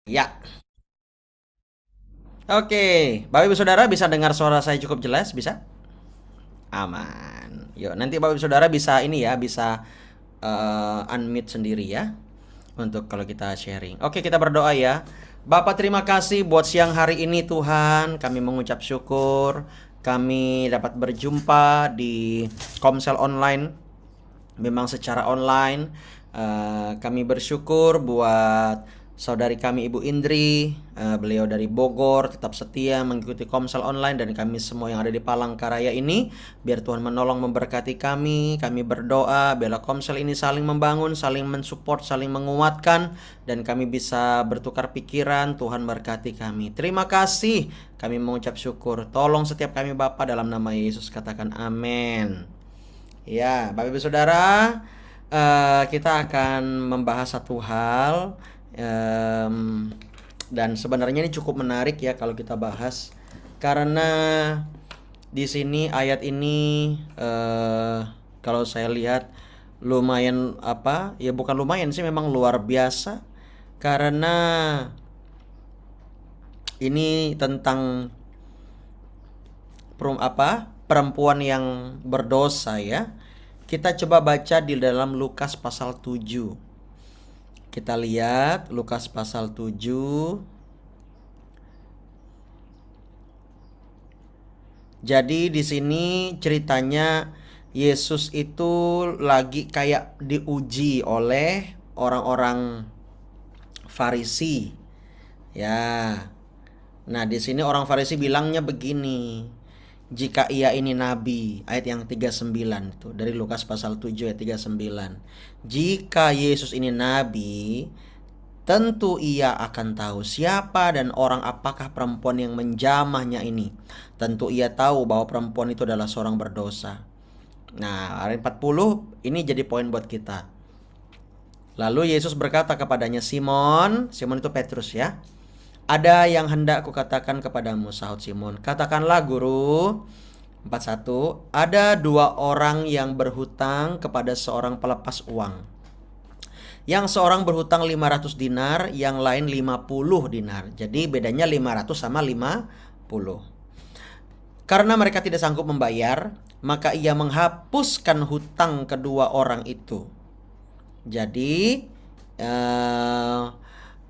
Ya, oke. Bapak Ibu Saudara bisa dengar suara saya cukup jelas? Bisa? Aman. Yuk, nanti Bapak Ibu Saudara bisa ini ya, bisa unmute sendiri ya untuk kalau kita sharing. Oke, kita berdoa ya. Bapak terima kasih buat siang hari ini Tuhan. Kami mengucap syukur kami dapat berjumpa di Komsel Online memang secara online. Kami bersyukur buat saudari kami Ibu Indri, beliau dari Bogor tetap setia mengikuti Komsel online, dan kami semua yang ada di Palangkaraya ini. Biar Tuhan menolong memberkati kami. Kami berdoa biarlah Komsel ini saling membangun, saling mensupport, saling menguatkan, dan kami bisa bertukar pikiran. Tuhan berkati kami. Terima kasih. Kami mengucap syukur. Tolong setiap kami Bapa dalam nama Yesus, katakan amin. Ya, Bapak Ibu Saudara, kita akan membahas satu hal, dan sebenarnya ini cukup menarik ya kalau kita bahas, karena di sini ayat ini, kalau saya lihat lumayan apa ya, bukan lumayan sih, memang luar biasa, karena ini tentang perempuan yang berdosa ya. Kita coba baca di dalam Lukas pasal 7. Kita lihat Lukas pasal 7. Jadi di sini ceritanya Yesus itu lagi kayak diuji oleh orang-orang Farisi. Ya. Nah, di sini orang Farisi bilangnya begini. Jika ia ini nabi, ayat yang 39 itu dari Lukas pasal 7 ayat 39. Jika Yesus ini nabi, tentu ia akan tahu siapa dan orang apakah perempuan yang menjamahnya ini. Tentu ia tahu bahwa perempuan itu adalah seorang berdosa. Nah, ayat 40 ini jadi poin buat kita. Lalu Yesus berkata kepadanya, Simon, Simon itu Petrus ya. Ada yang hendak kukatakan kepadamu, sahut Simon. Katakanlah guru. 41. Ada dua orang yang berhutang kepada seorang pelepas uang. Yang seorang berhutang 500 dinar, yang lain 50 dinar. Jadi bedanya 500 sama 50. Karena mereka tidak sanggup membayar, maka ia menghapuskan hutang kedua orang itu. Jadi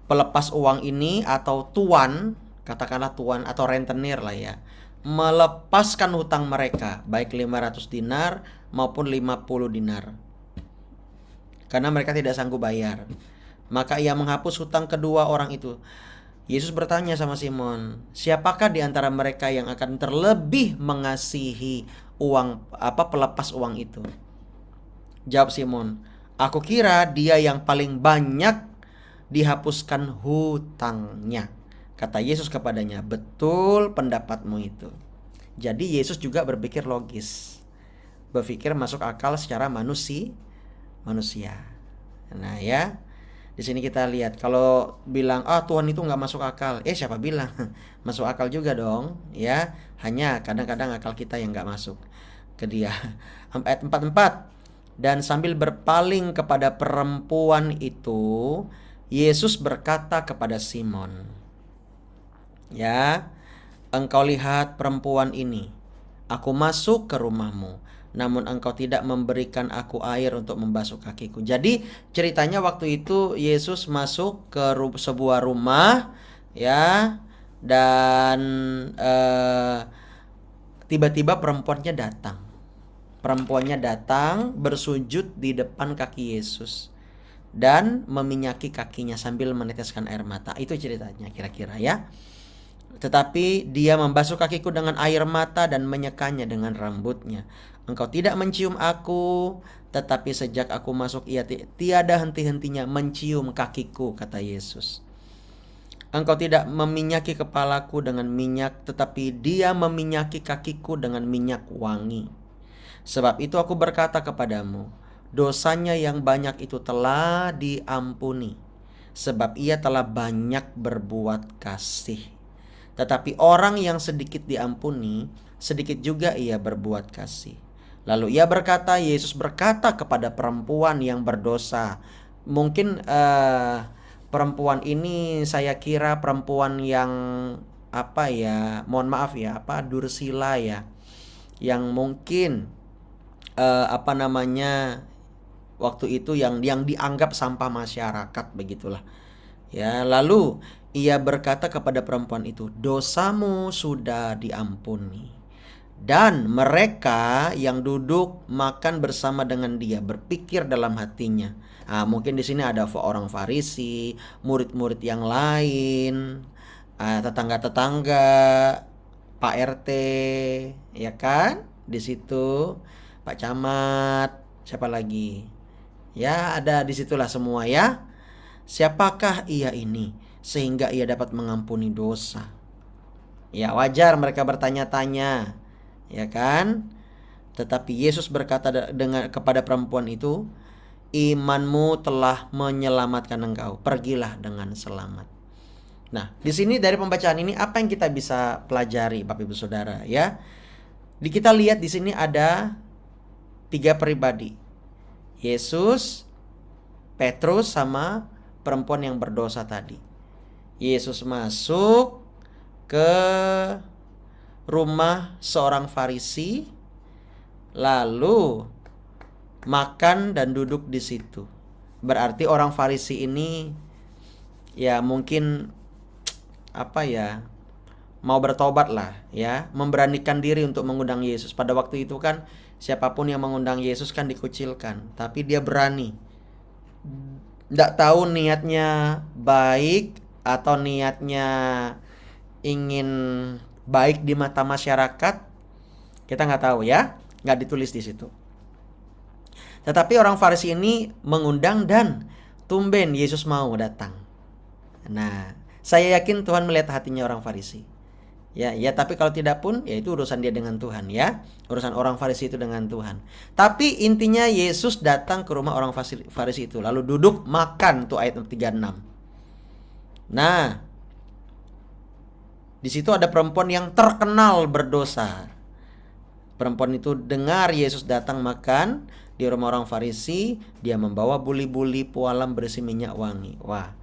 pelepas uang ini atau tuan, katakanlah tuan atau rentenir lah ya, melepaskan hutang mereka, baik 500 dinar maupun 50 dinar. Karena mereka tidak sanggup bayar, maka ia menghapus hutang kedua orang itu. Yesus bertanya sama Simon, siapakah di antara mereka yang akan terlebih mengasihi pelepas uang itu? Jawab Simon, aku kira dia yang paling banyak dihapuskan hutangnya. Kata Yesus kepadanya, betul pendapatmu itu. Jadi Yesus juga berpikir logis, berpikir masuk akal secara manusia. Nah ya, di sini kita lihat kalau bilang Tuhan itu nggak masuk akal, siapa bilang? Masuk akal juga dong, ya. Hanya kadang-kadang akal kita yang nggak masuk ke dia. Ayat 44. Dan sambil berpaling kepada perempuan itu, Yesus berkata kepada Simon, ya, engkau lihat perempuan ini. Aku masuk ke rumahmu, namun engkau tidak memberikan aku air untuk membasuh kakiku. Jadi ceritanya waktu itu Yesus masuk ke sebuah rumah, ya, dan tiba-tiba perempuannya datang bersujud di depan kaki Yesus dan meminyaki kakinya sambil meneteskan air mata. Itu ceritanya kira-kira ya. Tetapi dia membasuh kakiku dengan air mata dan menyekanya dengan rambutnya. Engkau tidak mencium aku, tetapi sejak aku masuk ia tiada henti-hentinya mencium kakiku, kata Yesus. Engkau tidak meminyaki kepalaku dengan minyak, tetapi dia meminyaki kakiku dengan minyak wangi. Sebab itu aku berkata kepadamu, dosanya yang banyak itu telah diampuni, sebab ia telah banyak berbuat kasih. Tetapi orang yang sedikit diampuni, sedikit juga ia berbuat kasih. Lalu ia berkata, Yesus berkata kepada perempuan yang berdosa. Mungkin perempuan ini saya kira perempuan yang apa ya, mohon maaf ya, apa dursila ya, yang mungkin apa namanya waktu itu yang dianggap sampah masyarakat begitulah. Ya, lalu ia berkata kepada perempuan itu, "Dosamu sudah diampuni." Dan mereka yang duduk makan bersama dengan dia berpikir dalam hatinya. Nah, mungkin di sini ada orang Farisi, murid-murid yang lain, tetangga-tetangga, Pak RT, ya kan? Di situ Pak Camat, siapa lagi? Ya, ada di situlah semua ya. Siapakah ia ini sehingga ia dapat mengampuni dosa? Ya, wajar mereka bertanya-tanya, ya kan? Tetapi Yesus berkata dengan kepada perempuan itu, "Imanmu telah menyelamatkan engkau. Pergilah dengan selamat." Nah, di sini dari pembacaan ini apa yang kita bisa pelajari, Bapak Ibu Saudara, ya? Kita lihat di sini ada 3 pribadi. Yesus, Petrus sama perempuan yang berdosa tadi. Yesus masuk ke rumah seorang Farisi, lalu makan dan duduk di situ. Berarti orang Farisi ini ya mungkin apa ya, mau bertobat lah ya, memberanikan diri untuk mengundang Yesus. Pada waktu itu kan siapapun yang mengundang Yesus kan dikucilkan, tapi dia berani. Nggak tahu niatnya baik atau niatnya ingin baik di mata masyarakat, kita nggak tahu ya, nggak ditulis di situ. Tetapi orang Farisi ini mengundang dan tumben Yesus mau datang. Nah, saya yakin Tuhan melihat hatinya orang Farisi. Ya, tapi kalau tidak pun ya itu urusan dia dengan Tuhan ya. Urusan orang Farisi itu dengan Tuhan. Tapi intinya Yesus datang ke rumah orang Farisi itu, lalu duduk makan, tuh ayat 36. Nah, di situ ada perempuan yang terkenal berdosa. Perempuan itu dengar Yesus datang makan di rumah orang Farisi, dia membawa buli-buli pualam berisi minyak wangi. Wah,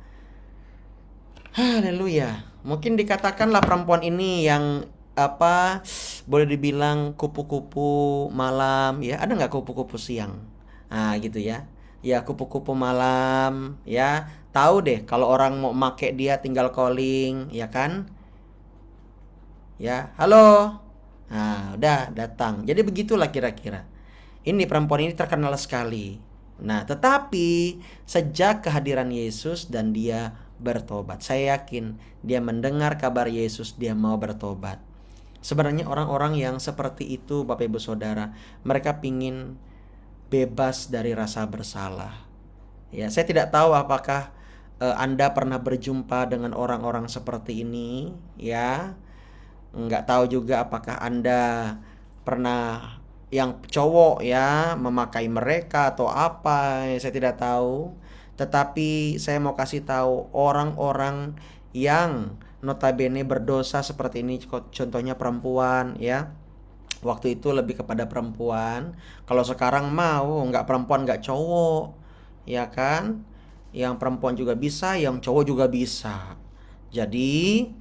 haleluya. Mungkin dikatakanlah perempuan ini yang apa, boleh dibilang kupu-kupu malam ya. Ada nggak kupu-kupu siang? Nah gitu ya. Ya kupu-kupu malam ya. Tahu deh kalau orang mau make dia tinggal calling ya kan. Ya, halo. Nah udah datang. Jadi begitulah kira-kira. Ini perempuan ini terkenal sekali. Nah tetapi sejak kehadiran Yesus dan dia bertobat, saya yakin dia mendengar kabar Yesus, dia mau bertobat. Sebenarnya orang-orang yang seperti itu Bapak Ibu Saudara, mereka pingin bebas dari rasa bersalah. Ya, saya tidak tahu apakah Anda pernah berjumpa dengan orang-orang seperti ini ya. Nggak tahu juga apakah Anda pernah yang cowok ya memakai mereka atau apa, saya tidak tahu. Tetapi saya mau kasih tahu orang-orang yang notabene berdosa seperti ini, contohnya perempuan ya. Waktu itu lebih kepada perempuan. Kalau sekarang mau nggak perempuan nggak cowok, ya kan? Yang perempuan juga bisa, yang cowok juga bisa. Jadi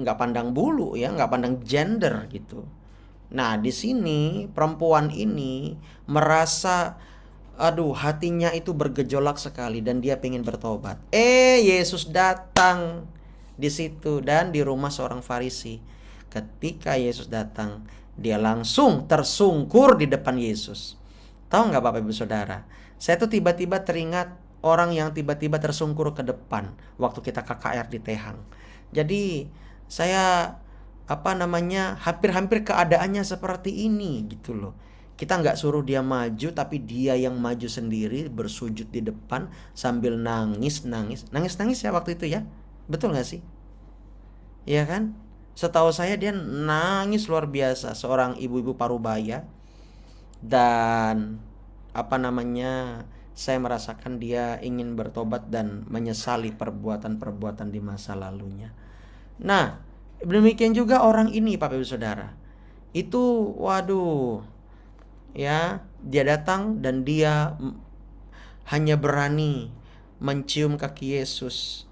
nggak pandang bulu ya, nggak pandang gender gitu. Nah di sini perempuan ini merasa aduh hatinya itu bergejolak sekali dan dia pengen bertobat. Yesus datang di situ dan di rumah seorang Farisi. Ketika Yesus datang, dia langsung tersungkur di depan Yesus. Tahu nggak Bapak Ibu Saudara? Saya tuh tiba-tiba teringat orang yang tiba-tiba tersungkur ke depan waktu kita KKR di Tehang. Jadi saya hampir-hampir keadaannya seperti ini gitu loh. Kita nggak suruh dia maju, tapi dia yang maju sendiri bersujud di depan sambil nangis ya waktu itu ya. Betul nggak sih? Iya kan? Setahu saya dia nangis luar biasa, seorang ibu-ibu parubaya. Dan saya merasakan dia ingin bertobat dan menyesali perbuatan-perbuatan di masa lalunya. Nah, demikian juga orang ini Bapak Ibu Saudara. Itu waduh, ya, dia datang dan dia hanya berani mencium kaki Yesus.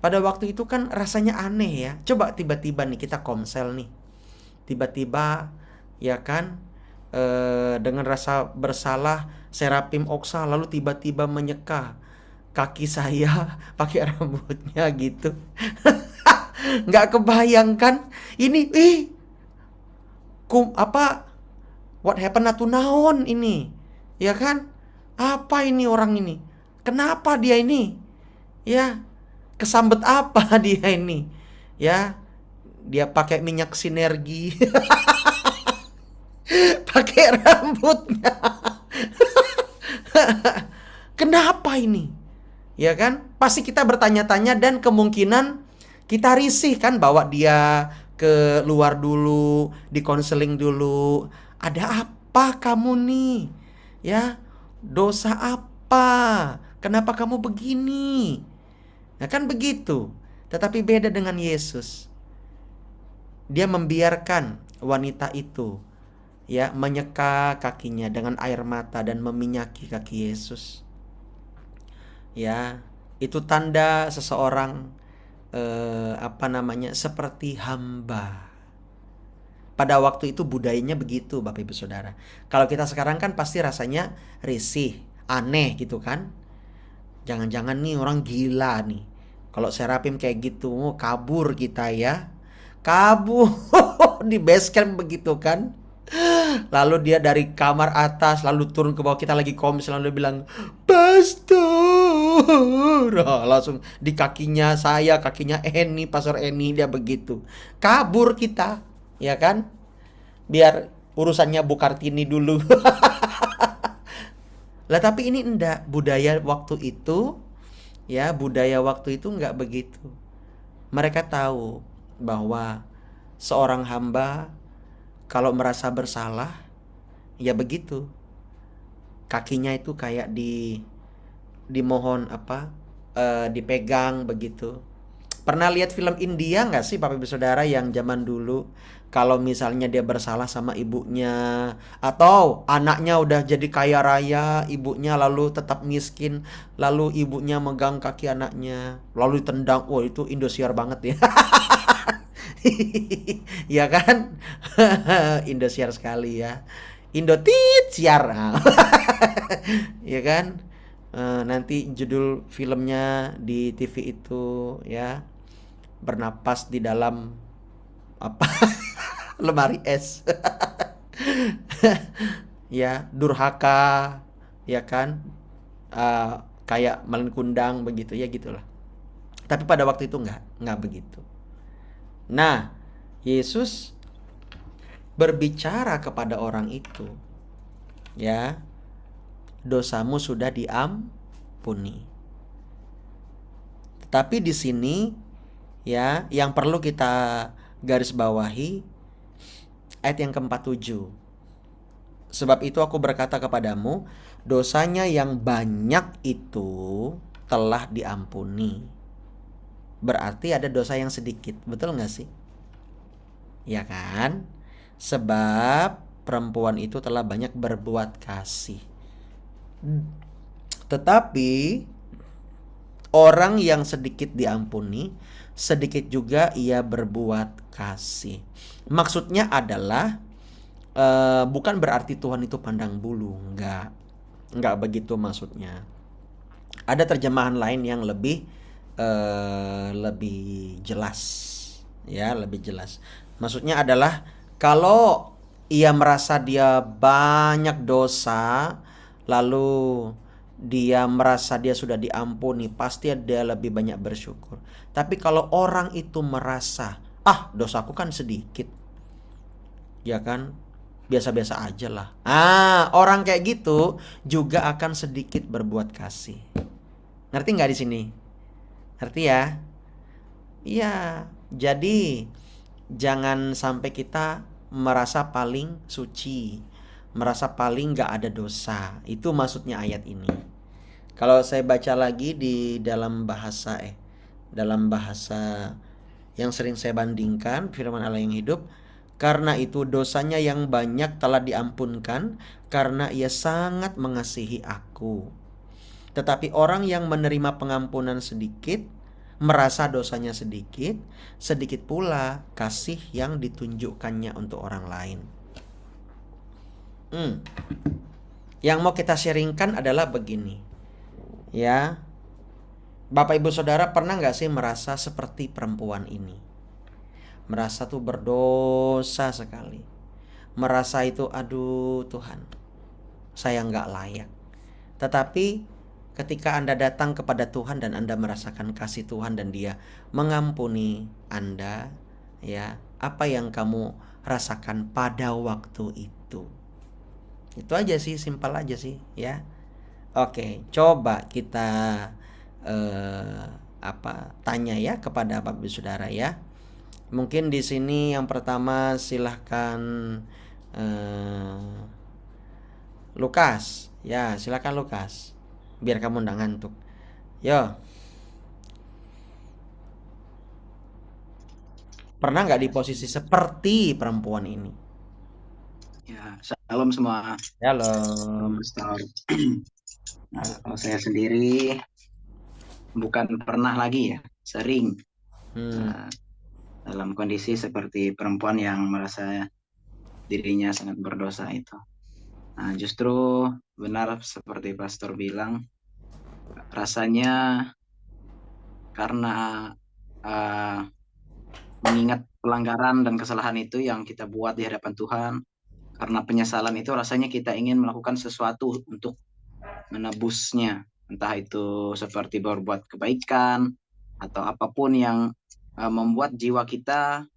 Pada waktu itu kan rasanya aneh ya. Coba tiba-tiba nih kita komsel nih. Tiba-tiba ya kan dengan rasa bersalah Serapim Oksa lalu tiba-tiba menyeka kaki saya pakai rambutnya gitu. Nggak kebayangkan ini what happened to naon ini, ya kan? Apa ini orang ini? Kenapa dia ini? Ya, kesambet apa dia ini? Ya, dia pakai minyak sinergi, pakai rambutnya. Kenapa ini? Ya kan? Pasti kita bertanya-tanya dan kemungkinan kita risih kan, bawa dia ke luar dulu, dikonseling dulu. Ada apa kamu nih? Ya, dosa apa? Kenapa kamu begini? Nah kan begitu. Tetapi beda dengan Yesus. Dia membiarkan wanita itu ya menyeka kakinya dengan air mata dan meminyaki kaki Yesus. Ya, itu tanda seseorang seperti hamba. Pada waktu itu budayanya begitu, Bapak Ibu Saudara. Kalau kita sekarang kan pasti rasanya risih, aneh gitu kan. Jangan-jangan nih orang gila nih. Kalau Serapim kayak gitu, kabur kita ya. Kabur di base camp begitu kan. Lalu dia dari kamar atas lalu turun ke bawah, kita lagi komis, lalu dia bilang, "Pastor." Langsung di kakinya saya, kakinya Eni, Pastor Eni, dia begitu. Kabur kita, ya kan? Biar urusannya Bu Kartini dulu. Lah tapi ini enggak, budaya waktu itu enggak begitu. Mereka tahu bahwa seorang hamba kalau merasa bersalah, ya begitu. Kakinya itu kayak dimohon dipegang begitu. Pernah lihat film India nggak sih Bapak Ibu Saudara yang zaman dulu? Kalau misalnya dia bersalah sama ibunya, atau anaknya udah jadi kaya raya, ibunya lalu tetap miskin, lalu ibunya megang kaki anaknya, lalu ditendang. Wah, itu Indosiar banget ya. Ya kan? Indosiar sekali ya. Indotit siar. Ya kan? Nanti judul filmnya di TV itu ya, bernapas di dalam apa? Lemari es. Ya, durhaka, ya kan? Kayak Malin Kundang begitu ya, gitulah. Tapi pada waktu itu nggak begitu. Nah, Yesus berbicara kepada orang itu, ya, dosamu sudah diampuni. Tetapi di sini, ya, yang perlu kita garis bawahi ayat yang ke-47. Sebab itu aku berkata kepadamu, dosanya yang banyak itu telah diampuni. Berarti ada dosa yang sedikit, betul gak sih? Ya kan? Sebab perempuan itu telah banyak berbuat kasih. Tetapi orang yang sedikit diampuni, sedikit juga ia berbuat kasih. Maksudnya adalah bukan berarti Tuhan itu pandang bulu, enggak begitu maksudnya. Ada terjemahan lain yang lebih jelas, ya, lebih jelas. Maksudnya adalah kalau ia merasa dia banyak dosa, lalu dia merasa dia sudah diampuni, pasti dia lebih banyak bersyukur. Tapi kalau orang itu merasa, dosaku kan sedikit, ya kan, biasa-biasa aja lah. Orang kayak gitu juga akan sedikit berbuat kasih. Ngerti nggak di sini? Ngerti ya? Iya. Jadi jangan sampai kita merasa paling suci, merasa paling nggak ada dosa. Itu maksudnya ayat ini. Kalau saya baca lagi di dalam bahasa yang sering saya bandingkan, firman Allah yang hidup, karena itu dosanya yang banyak telah diampunkan, karena ia sangat mengasihi aku. Tetapi orang yang menerima pengampunan sedikit, merasa dosanya sedikit, sedikit pula kasih yang ditunjukkannya untuk orang lain. Hmm. Yang mau kita sharingkan adalah begini, ya. Bapak Ibu Saudara pernah nggak sih merasa seperti perempuan ini? Merasa tuh berdosa sekali. Merasa itu, aduh Tuhan, saya nggak layak. Tetapi ketika Anda datang kepada Tuhan dan Anda merasakan kasih Tuhan dan Dia mengampuni Anda, ya, apa yang kamu rasakan pada waktu itu? Itu aja sih, simpel aja sih, ya. Oke, coba kita eh, tanya ya kepada Bapak Ibu Saudara ya. Mungkin di sini yang pertama silahkan eh, Lukas. Ya, silahkan Lukas. Biar kamu nggak ngantuk. Yo, pernah nggak di Ya, posisi seperti perempuan ini? ya, salam semua. Salam Shalom. Pastor. Nah, kalau saya sendiri bukan pernah lagi ya, sering Hmm. uh, dalam kondisi seperti perempuan yang merasa dirinya sangat berdosa itu. Nah, justru benar seperti Pastor bilang, rasanya karena uh, mengingat pelanggaran dan kesalahan itu yang kita buat di hadapan Tuhan, karena penyesalan itu rasanya kita ingin melakukan sesuatu untuk menebusnya, entah itu seperti berbuat kebaikan atau apapun yang membuat jiwa kita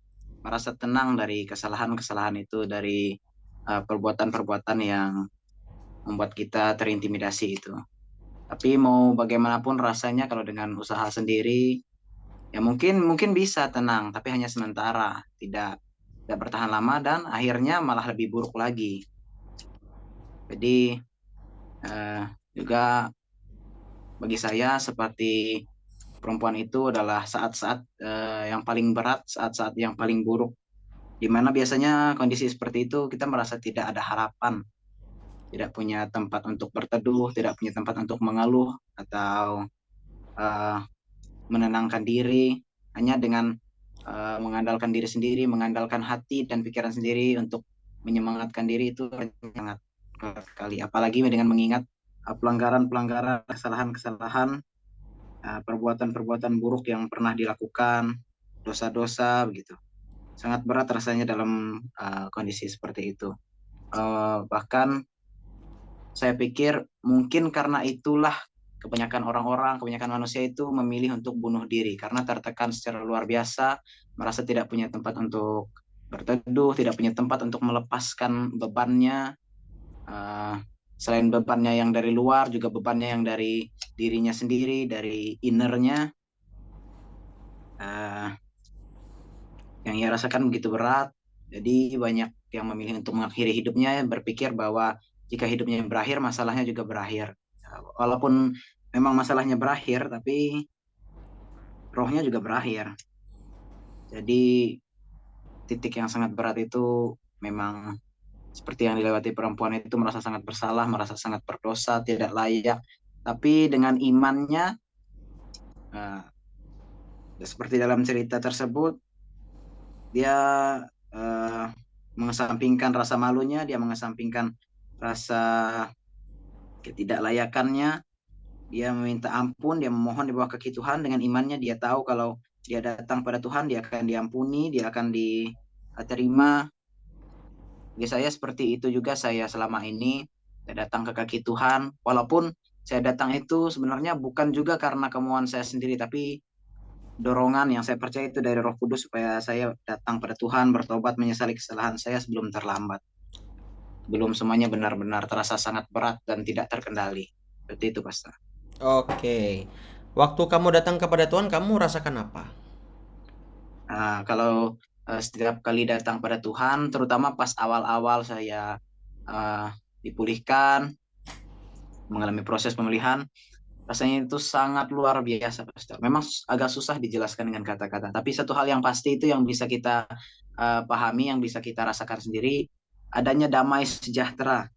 merasa tenang dari kesalahan-kesalahan itu, dari perbuatan-perbuatan yang membuat kita terintimidasi itu. Tapi mau bagaimanapun rasanya kalau dengan usaha sendiri, ya mungkin bisa tenang, tapi hanya sementara, tidak bertahan lama dan akhirnya malah lebih buruk lagi. Jadi eh, juga bagi saya seperti perempuan itu adalah saat-saat yang paling berat, saat-saat yang paling buruk, di mana biasanya kondisi seperti itu kita merasa tidak ada harapan, tidak punya tempat untuk berteduh, tidak punya tempat untuk mengeluh atau uh, menenangkan diri, hanya dengan mengandalkan diri sendiri, mengandalkan hati dan pikiran sendiri untuk menyemangatkan diri itu sangat berat sekali. Apalagi dengan mengingat pelanggaran-pelanggaran, kesalahan-kesalahan, perbuatan-perbuatan buruk yang pernah dilakukan, dosa-dosa begitu. Sangat berat rasanya dalam kondisi seperti itu. Bahkan saya pikir mungkin karena itulah kebanyakan orang-orang, kebanyakan manusia itu memilih untuk bunuh diri karena tertekan secara luar biasa, merasa tidak punya tempat untuk berteduh, tidak punya tempat untuk melepaskan bebannya. Uh, Selain bebannya yang dari luar, juga bebannya yang dari dirinya sendiri, dari innernya. Uh, yang ia rasakan begitu berat. Jadi banyak yang memilih untuk mengakhiri hidupnya, berpikir bahwa jika hidupnya berakhir, masalahnya juga berakhir. Walaupun memang masalahnya berakhir, tapi rohnya juga berakhir. Jadi titik yang sangat berat itu memang seperti yang dilewati perempuan itu, merasa sangat bersalah, merasa sangat berdosa, tidak layak. Tapi dengan imannya, uh, seperti dalam cerita tersebut, dia uh, mengesampingkan rasa malunya, dia mengesampingkan rasa ketidaklayakannya, dia meminta ampun, dia memohon di bawah kaki Tuhan dengan imannya, dia tahu kalau dia datang pada Tuhan, dia akan diampuni, dia akan diterima. Bagi saya seperti itu juga saya selama ini, saya datang ke kaki Tuhan, walaupun saya datang itu sebenarnya bukan juga karena kemauan saya sendiri, tapi dorongan yang saya percaya itu dari Roh Kudus supaya saya datang pada Tuhan, bertobat, menyesali kesalahan saya sebelum terlambat. Belum semuanya benar-benar terasa sangat berat dan tidak terkendali. Seperti itu, Pastor. Oke. Waktu kamu datang kepada Tuhan, kamu rasakan apa? Kalau setiap kali datang pada Tuhan, terutama pas awal-awal saya dipulihkan, mengalami proses pemulihan, rasanya itu sangat luar biasa, Pastor. Memang agak susah dijelaskan dengan kata-kata, tapi satu hal yang pasti itu yang bisa kita pahami, yang bisa kita rasakan sendiri, adanya damai sejahtera.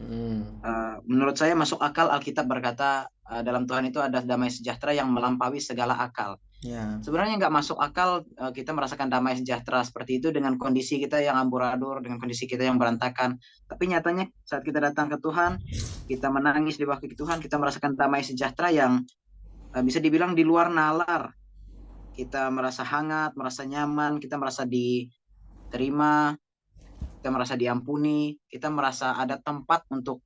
Hmm. Menurut saya masuk akal Alkitab berkata dalam Tuhan itu ada damai sejahtera yang melampaui segala akal. Ya. Sebenarnya nggak masuk akal kita merasakan damai sejahtera seperti itu dengan kondisi kita yang amburadul, dengan kondisi kita yang berantakan. Tapi nyatanya saat kita datang ke Tuhan, kita menangis di bawah kaki Tuhan, kita merasakan damai sejahtera yang bisa dibilang di luar nalar. Kita merasa hangat, merasa nyaman, kita merasa diterima, kita merasa diampuni, kita merasa ada tempat untuk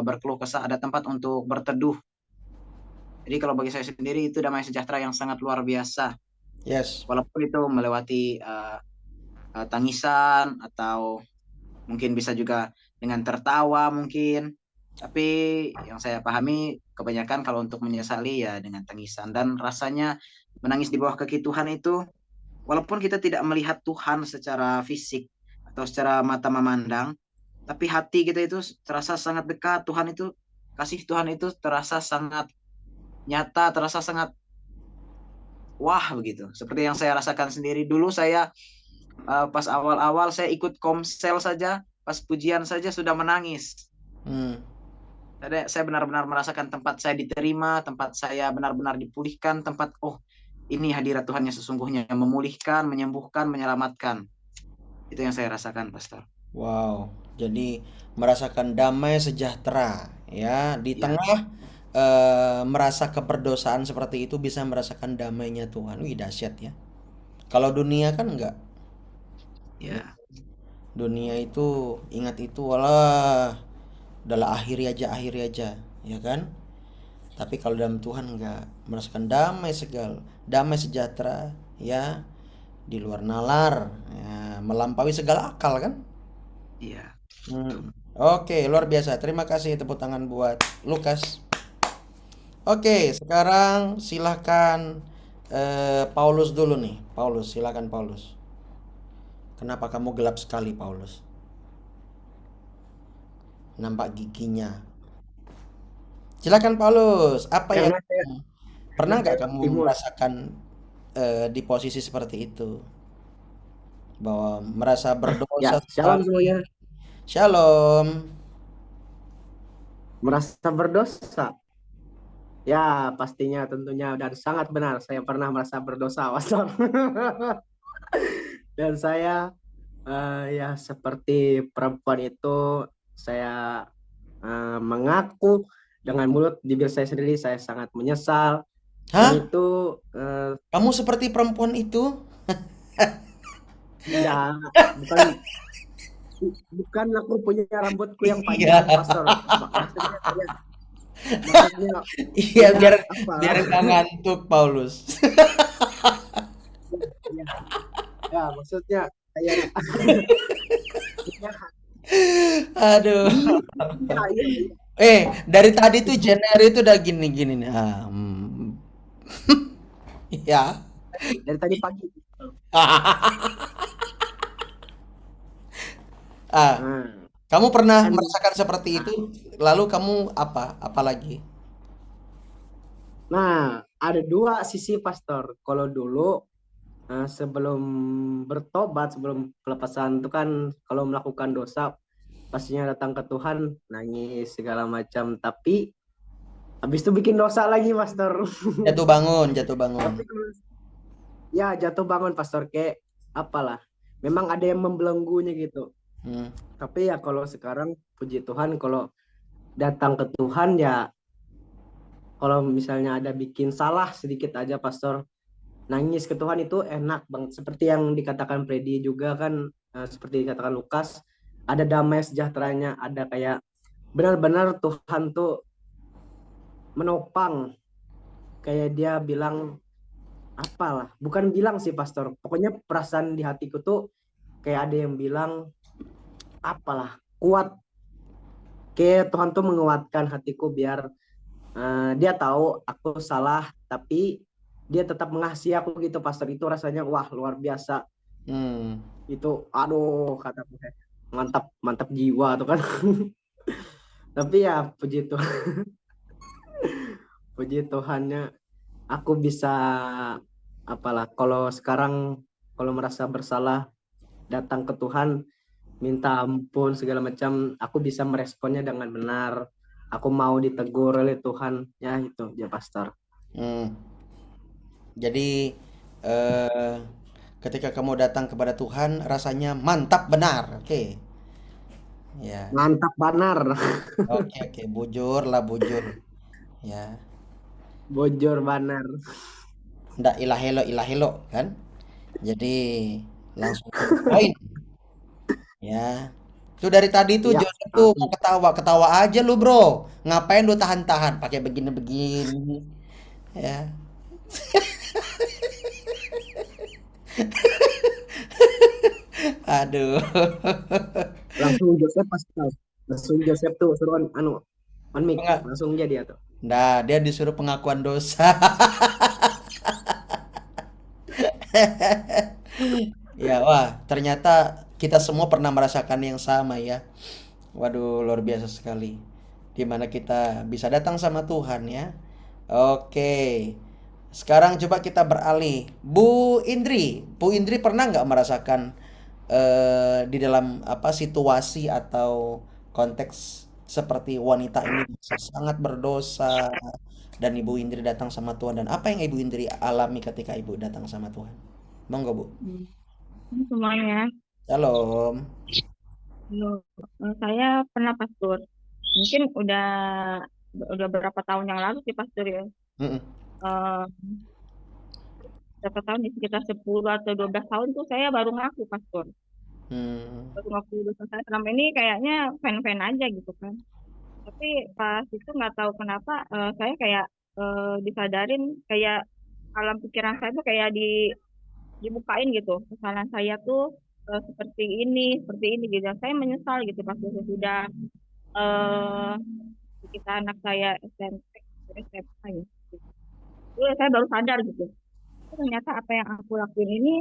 berkeluh kesah, ada tempat untuk berteduh. Jadi kalau bagi saya sendiri itu damai sejahtera yang sangat luar biasa. Yes. Walaupun itu melewati tangisan atau mungkin bisa juga dengan tertawa mungkin. Tapi yang saya pahami kebanyakan kalau untuk menyesali ya dengan tangisan, dan rasanya menangis di bawah kaki Tuhan itu walaupun kita tidak melihat Tuhan secara fisik atau secara mata memandang, tapi hati kita itu terasa sangat dekat. Tuhan itu, kasih Tuhan itu terasa sangat nyata, terasa sangat wah begitu. Seperti yang saya rasakan sendiri dulu, saya pas awal-awal saya ikut komsel saja, pas pujian saja sudah menangis. Hmm. Saya benar-benar merasakan tempat saya diterima, tempat saya benar-benar dipulihkan, tempat ini hadirat Tuhan yang sesungguhnya, yang memulihkan, menyembuhkan, menyelamatkan. Itu yang saya rasakan, Pastor. Wow. Jadi merasakan damai sejahtera ya di Ya, tengah merasa keberdosaan seperti itu bisa merasakan damainya Tuhan. Wih, dahsyat ya. Kalau dunia kan enggak. ya, Dunia itu ingat itu walah udahlah akhiri aja ya kan. Tapi kalau dalam Tuhan enggak, merasakan damai segal, damai sejahtera ya di luar nalar, ya, melampaui segala akal kan. iya. Betul. Hmm. Oke, luar biasa. Terima kasih, tepuk tangan buat Lukas. Oke, sekarang silahkan Paulus dulu nih. Paulus, silahkan Paulus. Kenapa kamu gelap sekali, Paulus? Nampak giginya. Silakan Paulus. Apa yang Karena saya pernah nggak dari kamu timur. merasakan di posisi seperti itu? Bahwa merasa berdosa Ya, shalom sekali. semuanya. Shalom. Merasa berdosa. Ya, pastinya tentunya dan sangat benar. Saya pernah merasa berdosa, Pastor. Dan saya ya seperti perempuan itu, saya mengaku dengan mulut bibir saya sendiri, saya sangat menyesal. Dan Hah? itu Kamu seperti perempuan itu? ya bukan bukan aku punya rambutku yang Iya. panjang, Pastor. Maksudnya Iya, punya biar apa? biar nggak ngantuk, Paulus. Ya, ya, maksudnya kayak punya Aduh. iya, iya, iya. Dari tadi tuh Jenner itu udah gini-gini nih. Ya. Dari tadi pagi. Ah, Nah, kamu pernah kan merasakan seperti nah, itu? Lalu kamu apa? Apa lagi? nah, ada dua sisi, Pastor. Kalau dulu sebelum bertobat, sebelum pelepasan itu kan kalau melakukan dosa pastinya datang ke Tuhan nangis segala macam, tapi habis itu bikin dosa lagi, Pastor. Jatuh bangun, jatuh bangun. Tapi ya jatuh bangun, Pastor, kayak apalah. Memang ada yang membelenggunya gitu. Hmm. Tapi ya kalau sekarang puji Tuhan, kalau datang ke Tuhan ya, kalau misalnya ada bikin salah sedikit aja, Pastor, nangis ke Tuhan itu enak banget. Seperti yang dikatakan Freddy juga kan, seperti dikatakan Lukas, ada damai sejahteranya, ada kayak benar-benar Tuhan tuh menopang. Kayak dia bilang apalah, bukan bilang sih, Pastor. Pokoknya perasaan di hatiku tuh kayak ada yang bilang apalah, kuat. Kayak Tuhan tuh menguatkan hatiku biar dia tahu aku salah, tapi dia tetap mengasihi aku gitu, Pastor. Itu rasanya wah luar biasa. Hmm. Itu aduh kataku mantap mantap jiwa tuh kan. Tapi ya puji Tuhannya aku bisa apalah, kalau sekarang kalau merasa bersalah datang ke Tuhan minta ampun segala macam, aku bisa meresponnya dengan benar. aku mau ditegur oleh Tuhan, ya itu ya pastor. Hmm. Jadi eh, ketika kamu datang kepada Tuhan rasanya mantap benar. Oke. Ya. Mantap banar. Oke, oke, bujur lah bujur. Ya. Bojor banar. Ndak ilah hello kan? Jadi langsung to the point ya. Itu dari tadi tuh Ya, Joseph tuh mau ketawa, ketawa aja lu, Bro. Ngapain lu tahan-tahan pakai begini-begini ya. Aduh. langsung Joseph pastor. Langsung Joseph tuh suruh on mic, Penga- langsung jadi tuh. Nah, dia disuruh pengakuan dosa. Ya, wah, ternyata kita semua pernah merasakan yang sama ya. Waduh, luar biasa sekali. Dimana kita bisa datang sama Tuhan ya. Oke. Sekarang coba kita beralih. Bu Indri pernah nggak merasakan di dalam apa situasi atau konteks seperti wanita ini sangat berdosa dan Ibu Indri datang sama Tuhan dan apa yang Ibu Indri alami ketika Ibu datang sama Tuhan? Monggo, Bu. Hmm, semuanya. Shalom. Halo. Saya pernah pastor. Mungkin udah berapa tahun yang lalu sih pastor ya. Mm-mm. Eh, Berapa tahun nih, sekitar 10 atau 12 tahun tuh saya baru ngaku pastor. Hmm. Baru ngaku dosa saya selama ini kayaknya fan-fan aja gitu kan. Tapi pas itu nggak tahu kenapa saya kayak disadarin kayak alam pikiran saya tuh kayak dibukain gitu. Kesalahan saya tuh seperti ini gitu. Dan saya menyesal gitu pas sudah eh ketika anak saya SMP SMA ya itu saya baru sadar gitu. Oh, ternyata apa yang aku lakuin ini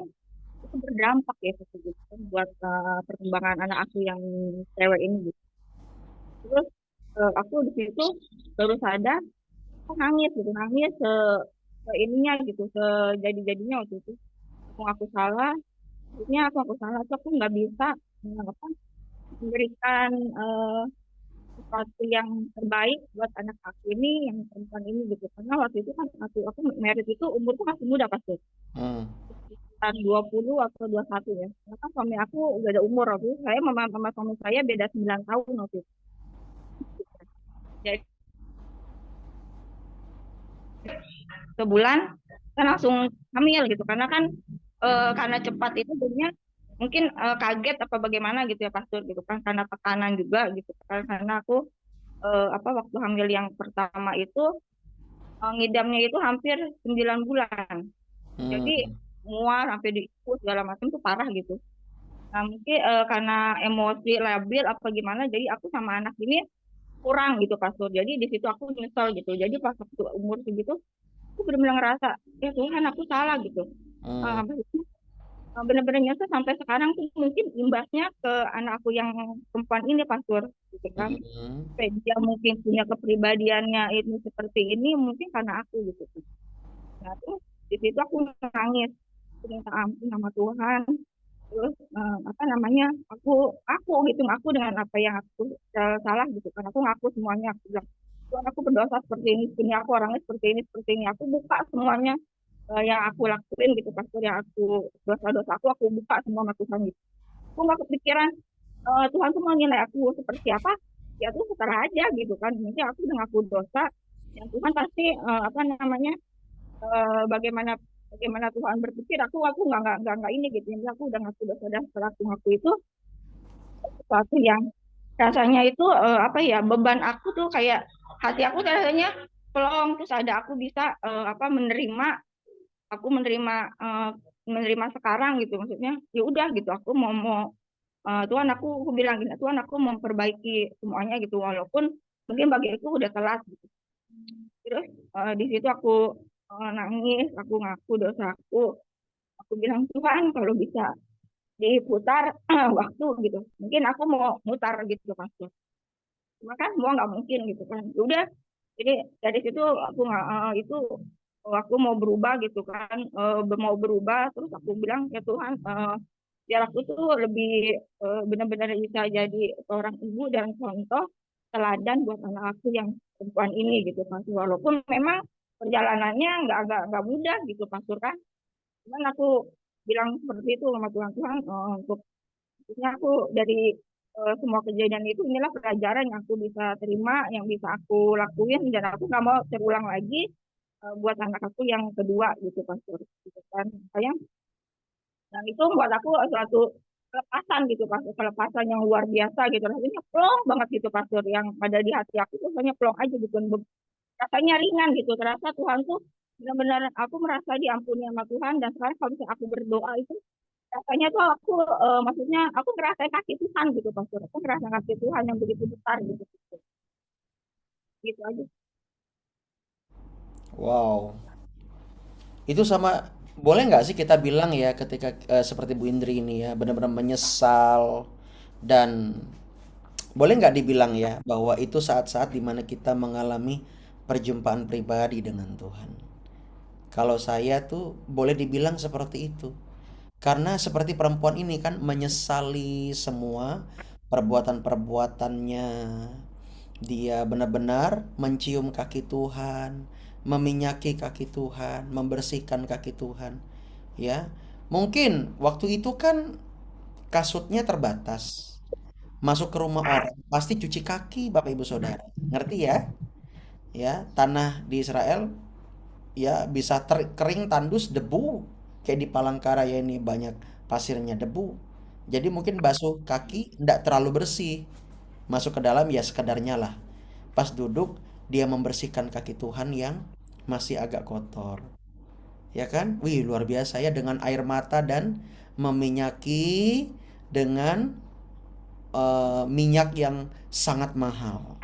itu berdampak ya gitu kan, buat perkembangan anak aku yang cewek ini gitu. Terus aku di situ baru sadar, aku nangis gitu, nangis se ininya gitu, sejadi-jadinya waktu itu aku salah, maksudnya aku salah, tuh aku nggak bisa apa, memberikan sesuatu yang terbaik buat anak aku ini yang perempuan ini gitu karena waktu itu kan aku merit itu umurku masih muda pasti Hmm. sekitar 20 atau 21 ya karena kan suami aku udah ada umur waktu itu saya sama suami saya beda 9 tahun waktu itu jadi sebulan saya langsung hamil gitu karena kan karena cepat itu jadinya mungkin kaget apa bagaimana gitu ya pastor gitu kan karena tekanan juga gitu kan karena aku apa waktu hamil yang pertama itu ngidamnya itu hampir 9 bulan. Jadi Hmm. mual sampai diikut segala macam tuh parah gitu. Nah mungkin karena emosi labil apa gimana, jadi aku sama anak ini kurang gitu pastor. Jadi di situ aku nyesel gitu. Jadi pas waktu umur segitu, aku benar-benar ngerasa, ya Tuhan aku salah gitu. Hmm. Benar-benar nyesel sampai sekarang tuh mungkin imbasnya ke anak aku yang perempuan ini pastor gitu kan. Hmm. Sampai dia mungkin punya kepribadiannya ini seperti ini mungkin karena aku gitu. Nah, terus di situ aku nangis, aku minta ampun sama Tuhan. Terus apa namanya? Aku gitu, aku dengan apa yang aku salah gitu kan. Aku ngaku semuanya. Aku bilang, Tuhan aku berdosa seperti ini aku orangnya seperti ini. Aku buka semuanya yang aku lakuin gitu, pastor yang aku dosa-dosa aku buka semua sama Tuhan gitu. Aku nggak kepikiran Tuhan tuh mau nilai aku seperti apa. Ya tuh setara aja gitu kan. Mungkin aku udah ngaku dosa, yang Tuhan pasti apa namanya bagaimana bagaimana Tuhan berpikir aku nggak ini gitu jadi aku udah ngaku dosa dan setelah aku ngaku itu sesuatu yang rasanya itu apa ya beban aku tuh kayak hati aku tuh rasanya pelong terus ada aku bisa apa eh, menerima sekarang gitu maksudnya ya udah gitu aku mau Tuhan aku bilang gini Tuhan aku mau memperbaiki semuanya gitu walaupun mungkin bagi aku udah telat gitu. Terus di situ aku nangis aku ngaku dosa aku bilang Tuhan kalau bisa diputar waktu gitu mungkin aku mau mutar gitu pasti cuma kan semua nggak mungkin gitu kan. Ya udah jadi dari situ aku nggak itu aku mau berubah gitu kan mau berubah terus aku bilang ya Tuhan biar aku tuh lebih benar-benar bisa jadi seorang ibu dan contoh teladan buat anak aku yang perempuan ini gitu Pastor. Walaupun memang perjalanannya nggak mudah gitu Pastor kan. Cuman aku bilang seperti itu sama Tuhan, Tuhan untuk maksudnya aku dari semua kejadian itu inilah pelajaran yang aku bisa terima, yang bisa aku lakuin dan aku nggak mau terulang lagi buat anak aku yang kedua gitu Pastor. Gitu kan. Sayang, dan itu buat aku suatu kelepasan gitu Pastor, kelepasan yang luar biasa gitu. Rasanya plong banget gitu Pastor, yang ada di hati aku tuh rasanya plong aja gitu. Rasanya ringan gitu. Terasa Tuhan tuh benar-benar aku merasa diampuni sama Tuhan dan sekarang kalau misalnya aku berdoa itu rasanya tuh aku maksudnya aku ngerasa kasih Tuhan gitu Pastor. Aku ngerasa kasih Tuhan yang begitu besar gitu. Gitu aja. Wow. Itu sama, boleh nggak sih kita bilang ya ketika seperti Bu Indri ini ya benar-benar menyesal, dan boleh nggak dibilang ya bahwa itu saat-saat dimana kita mengalami perjumpaan pribadi dengan Tuhan. Kalau saya tuh boleh dibilang seperti itu. Karena seperti perempuan ini kan menyesali semua perbuatan-perbuatannya. Dia benar-benar mencium kaki Tuhan, meminyaki kaki Tuhan, membersihkan kaki Tuhan. Ya, mungkin waktu itu kan kasutnya terbatas. Masuk ke rumah orang, pasti cuci kaki Bapak Ibu Saudara. Ngerti ya? Ya, tanah di Israel ya bisa kering tandus debu, kayak di Palangkaraya ini banyak pasirnya debu, jadi mungkin basuh kaki ndak terlalu bersih, masuk ke dalam ya sekedarnya lah, pas duduk dia membersihkan kaki Tuhan yang masih agak kotor, ya kan, wih luar biasa ya, dengan air mata dan meminyaki dengan minyak yang sangat mahal.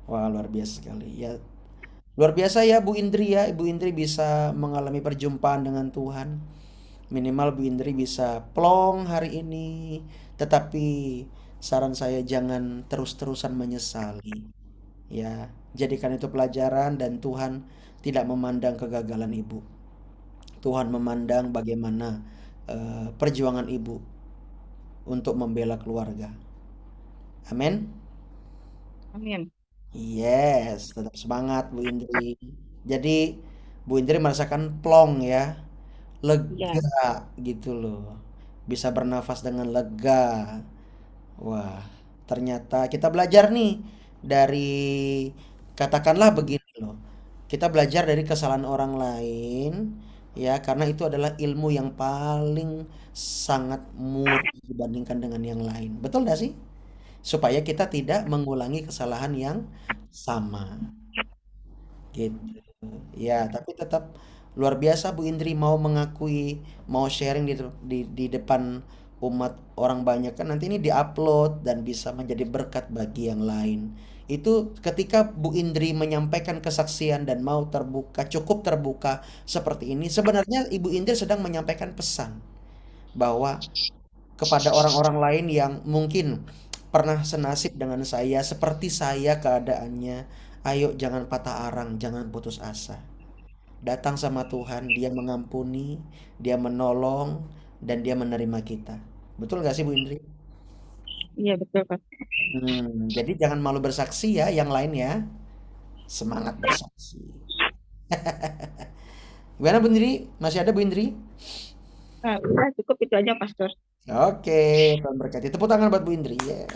Wah luar biasa sekali ya. Luar biasa ya Bu Indri ya, Ibu Indri bisa mengalami perjumpaan dengan Tuhan. Minimal Bu Indri bisa plong hari ini, tetapi saran saya jangan terus-terusan menyesali. Ya, jadikan itu pelajaran dan Tuhan tidak memandang kegagalan Ibu. Tuhan memandang bagaimana perjuangan Ibu untuk membela keluarga. Amin. Amin. Yes, tetap semangat Bu Indri. Jadi Bu Indri merasakan plong ya, Iya. lega gitu loh. Bisa bernafas dengan lega. Wah, ternyata kita belajar nih dari, katakanlah begini loh. Kita belajar dari kesalahan orang lain ya, karena itu adalah ilmu yang paling sangat murah dibandingkan dengan yang lain. Betul gak sih? Supaya kita tidak mengulangi kesalahan yang sama. Gitu. Ya, tapi tetap luar biasa Bu Indri mau mengakui, mau sharing di depan umat orang banyak, kan nanti ini diupload dan bisa menjadi berkat bagi yang lain. Itu ketika Bu Indri menyampaikan kesaksian dan mau terbuka, cukup terbuka seperti ini, sebenarnya Ibu Indri sedang menyampaikan pesan bahwa kepada orang-orang lain yang mungkin pernah senasib dengan saya, seperti saya keadaannya, ayo jangan patah arang, jangan putus asa. Datang sama Tuhan, Dia mengampuni, Dia menolong, dan Dia menerima kita. Betul gak sih Bu Indri? Iya betul Pak. Jadi jangan malu bersaksi ya yang lain ya. Semangat bersaksi. Gimana Bu Indri? Masih ada Bu Indri? Nah, udah cukup itu aja Pastor. Oke, Tuhan berkati. Tepuk tangan buat Bu Indri. Yeah.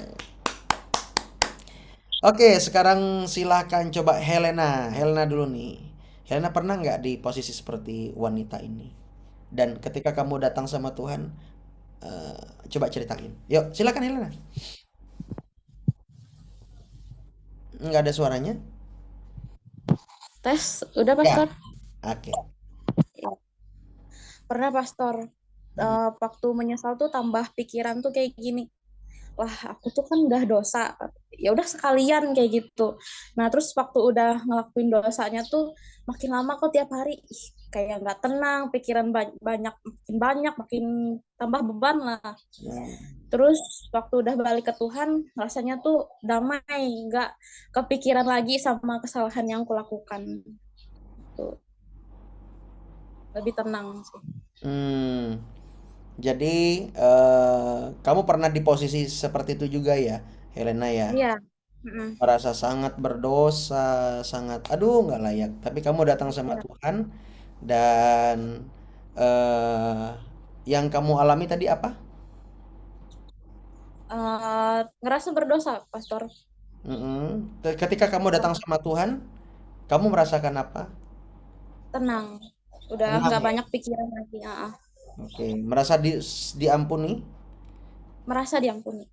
Oke, sekarang silahkan coba Helena. Helena dulu nih. Helena pernah nggak di posisi seperti wanita ini? Dan ketika kamu datang sama Tuhan, eh, coba ceritain. Yuk, silakan Helena. Nggak ada suaranya? Tes, udah Ya, Pastor? oke. Pernah Pastor, waktu menyesal tuh tambah pikiran tuh kayak gini, wah aku tuh kan udah dosa, ya udah sekalian kayak gitu. Nah terus waktu udah ngelakuin dosanya tuh makin lama kok tiap hari kayak nggak tenang, pikiran banyak, makin tambah beban lah. Terus waktu udah balik ke Tuhan, rasanya tuh damai, nggak kepikiran lagi sama kesalahan yang aku lakukan. Tuh. Lebih tenang sih. Jadi kamu pernah di posisi seperti itu juga ya, Helena ya? Iya. Mm-mm. merasa sangat berdosa, sangat aduh nggak layak. Tapi kamu datang sama Iya. Tuhan dan eh yang kamu alami tadi apa? Ngerasa berdosa, Pastor. Ketika kamu datang sama Tuhan, kamu merasakan apa? Tenang. Udah Tenang nggak ya. banyak pikiran lagi. Oke, merasa diampuni. Merasa diampuni.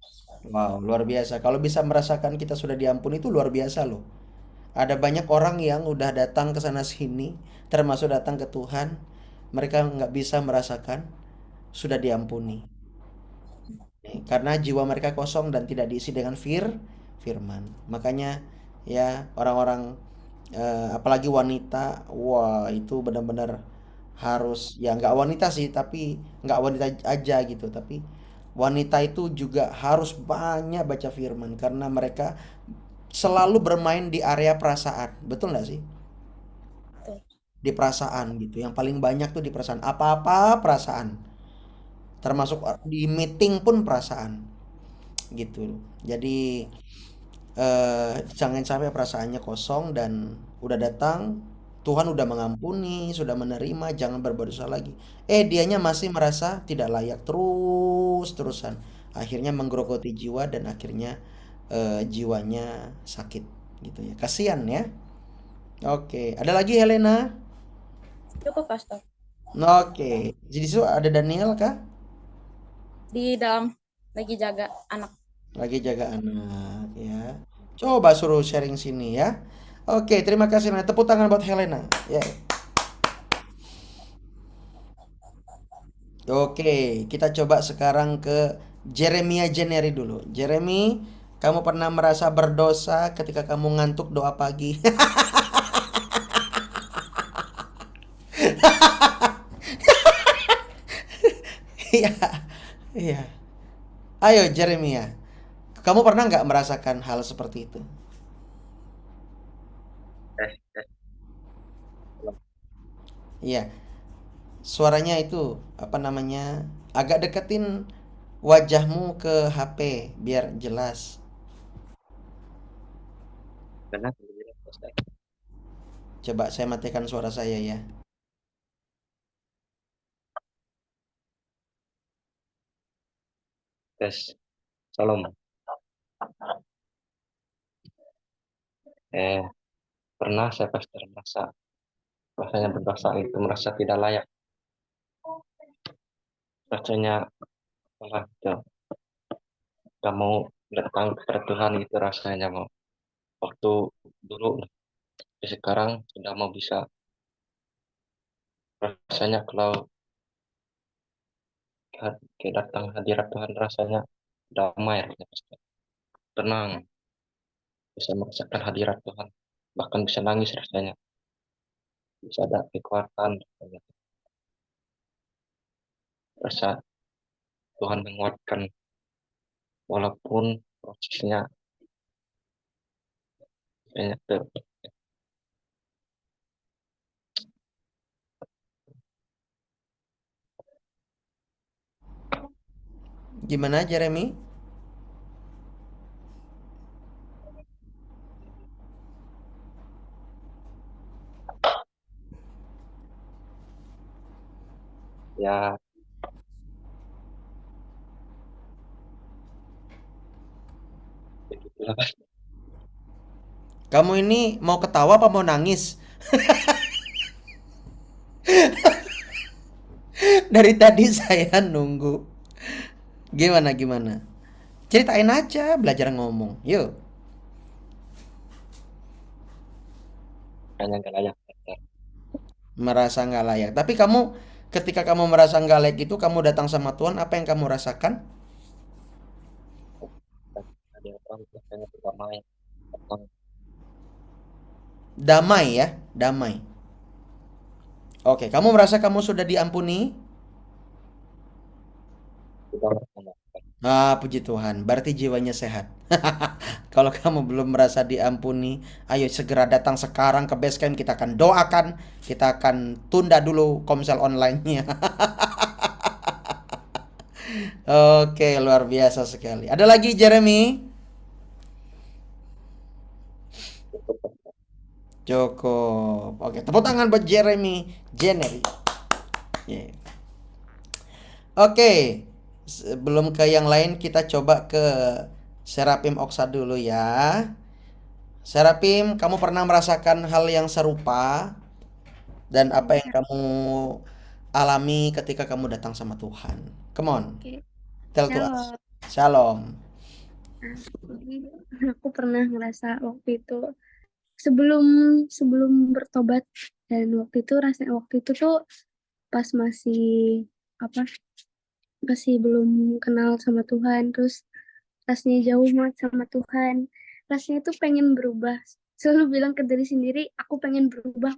Wow, luar biasa. Kalau bisa merasakan kita sudah diampuni itu luar biasa loh. Ada banyak orang yang udah datang ke sana sini, termasuk datang ke Tuhan, mereka nggak bisa merasakan sudah diampuni. Karena jiwa mereka kosong dan tidak diisi dengan firman. Makanya ya orang-orang apalagi wanita, wah itu benar-benar harus ya nggak wanita sih, tapi nggak wanita aja gitu, tapi wanita itu juga harus banyak baca firman karena mereka selalu bermain di area perasaan, betul nggak sih? Betul. Di perasaan gitu, yang paling banyak tuh di perasaan, apa-apa perasaan, termasuk di meeting pun perasaan gitu. Jadi jangan sampai perasaannya kosong dan udah datang Tuhan udah mengampuni, sudah menerima, jangan berbuat dosa lagi. Dianya masih merasa tidak layak terus-terusan. Akhirnya menggerogoti jiwa dan akhirnya jiwanya sakit gitu ya. Kasihan ya. Oke, ada lagi Helena? Cukup, Pastor. Oke, jadi so ada Daniel kah? Di dalam lagi jaga anak. Lagi jaga anak ya. Coba suruh sharing sini ya. Oke, terima kasih. Nah, tepuk tangan buat Helena. Ya. Oke, kita coba sekarang ke Jeremia Jeneri dulu. Jeremy, kamu pernah merasa berdosa ketika kamu ngantuk doa pagi? Iya, iya. Ayo Jeremia, kamu pernah nggak merasakan hal seperti itu? tes tes Iya, suaranya itu apa namanya? Agak deketin wajahmu ke HP biar jelas. benar benar tes Coba saya matikan suara saya ya. tes Shalom. eh Pernah saya pastor merasa rasanya berdosa itu, merasa tidak layak, rasanya malah gak mau datang kepada Tuhan, itu rasanya mau waktu dulu. Tapi sekarang sudah mau bisa, rasanya kalau datang hadirat Tuhan rasanya damai, rasanya pastor. Tenang, bisa merasakan hadirat Tuhan, bahkan bisa nangis rasanya, bisa ada kekuatan rasanya. Rasa Tuhan menguatkan walaupun prosesnya banyak tuh. Gimana Jeremy? Ya begitulah. Kamu ini mau ketawa apa mau nangis? Dari tadi saya nunggu. Gimana gimana? Ceritain aja, belajar ngomong. Yuk. Kayaknya nggak layak pastor. Merasa nggak layak. Tapi kamu ketika kamu merasa nggak layak itu kamu datang sama Tuhan, apa yang kamu rasakan? Dan ada orang rasanya berdamai, tenang, Damai ya, damai. Oke, kamu merasa kamu sudah diampuni? sudah rasanya. Puji Tuhan, berarti jiwanya sehat. Kalau kamu belum merasa diampuni, ayo segera datang sekarang ke Basecamp. Kita akan doakan, kita akan tunda dulu komsel online-nya. Oke, luar biasa sekali. Ada lagi Jeremy? Cukup. Oke, tepuk tangan buat Jeremy Jennery. Yeah. Oke, sebelum ke yang lain kita coba ke Serapim Oksa dulu ya. Serapim, kamu pernah merasakan hal yang serupa dan apa yang kamu alami ketika kamu datang sama Tuhan? Come on, Oke. tell to us. Shalom. Shalom. Nah, jadi aku pernah ngerasa waktu itu sebelum bertobat, dan waktu itu tuh pas masih belum kenal sama Tuhan, terus rasanya jauh banget sama Tuhan, rasanya tuh pengen berubah, selalu bilang ke diri sendiri aku pengen berubah,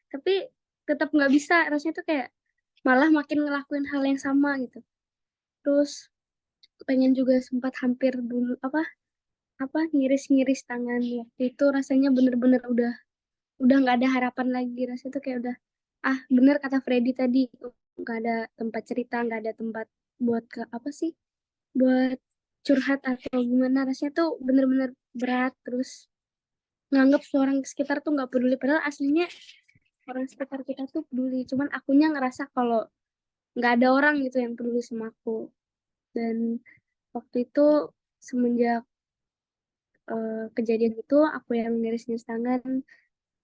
tapi tetap nggak bisa, rasanya tuh kayak malah makin ngelakuin hal yang sama gitu. Terus pengen juga sempat hampir dulu ngiris-ngiris tangan. Waktu itu rasanya bener-bener udah nggak ada harapan lagi, rasanya tuh kayak udah bener kata Freddy tadi, nggak ada tempat cerita, nggak ada tempat buat buat curhat atau gimana, rasanya tuh bener-bener berat. Terus nganggep orang sekitar tuh nggak peduli, padahal aslinya orang sekitar kita tuh peduli, cuman akunya ngerasa kalau nggak ada orang gitu yang peduli sama aku. Dan waktu itu semenjak kejadian itu aku yang ngiris-ngiris tangan,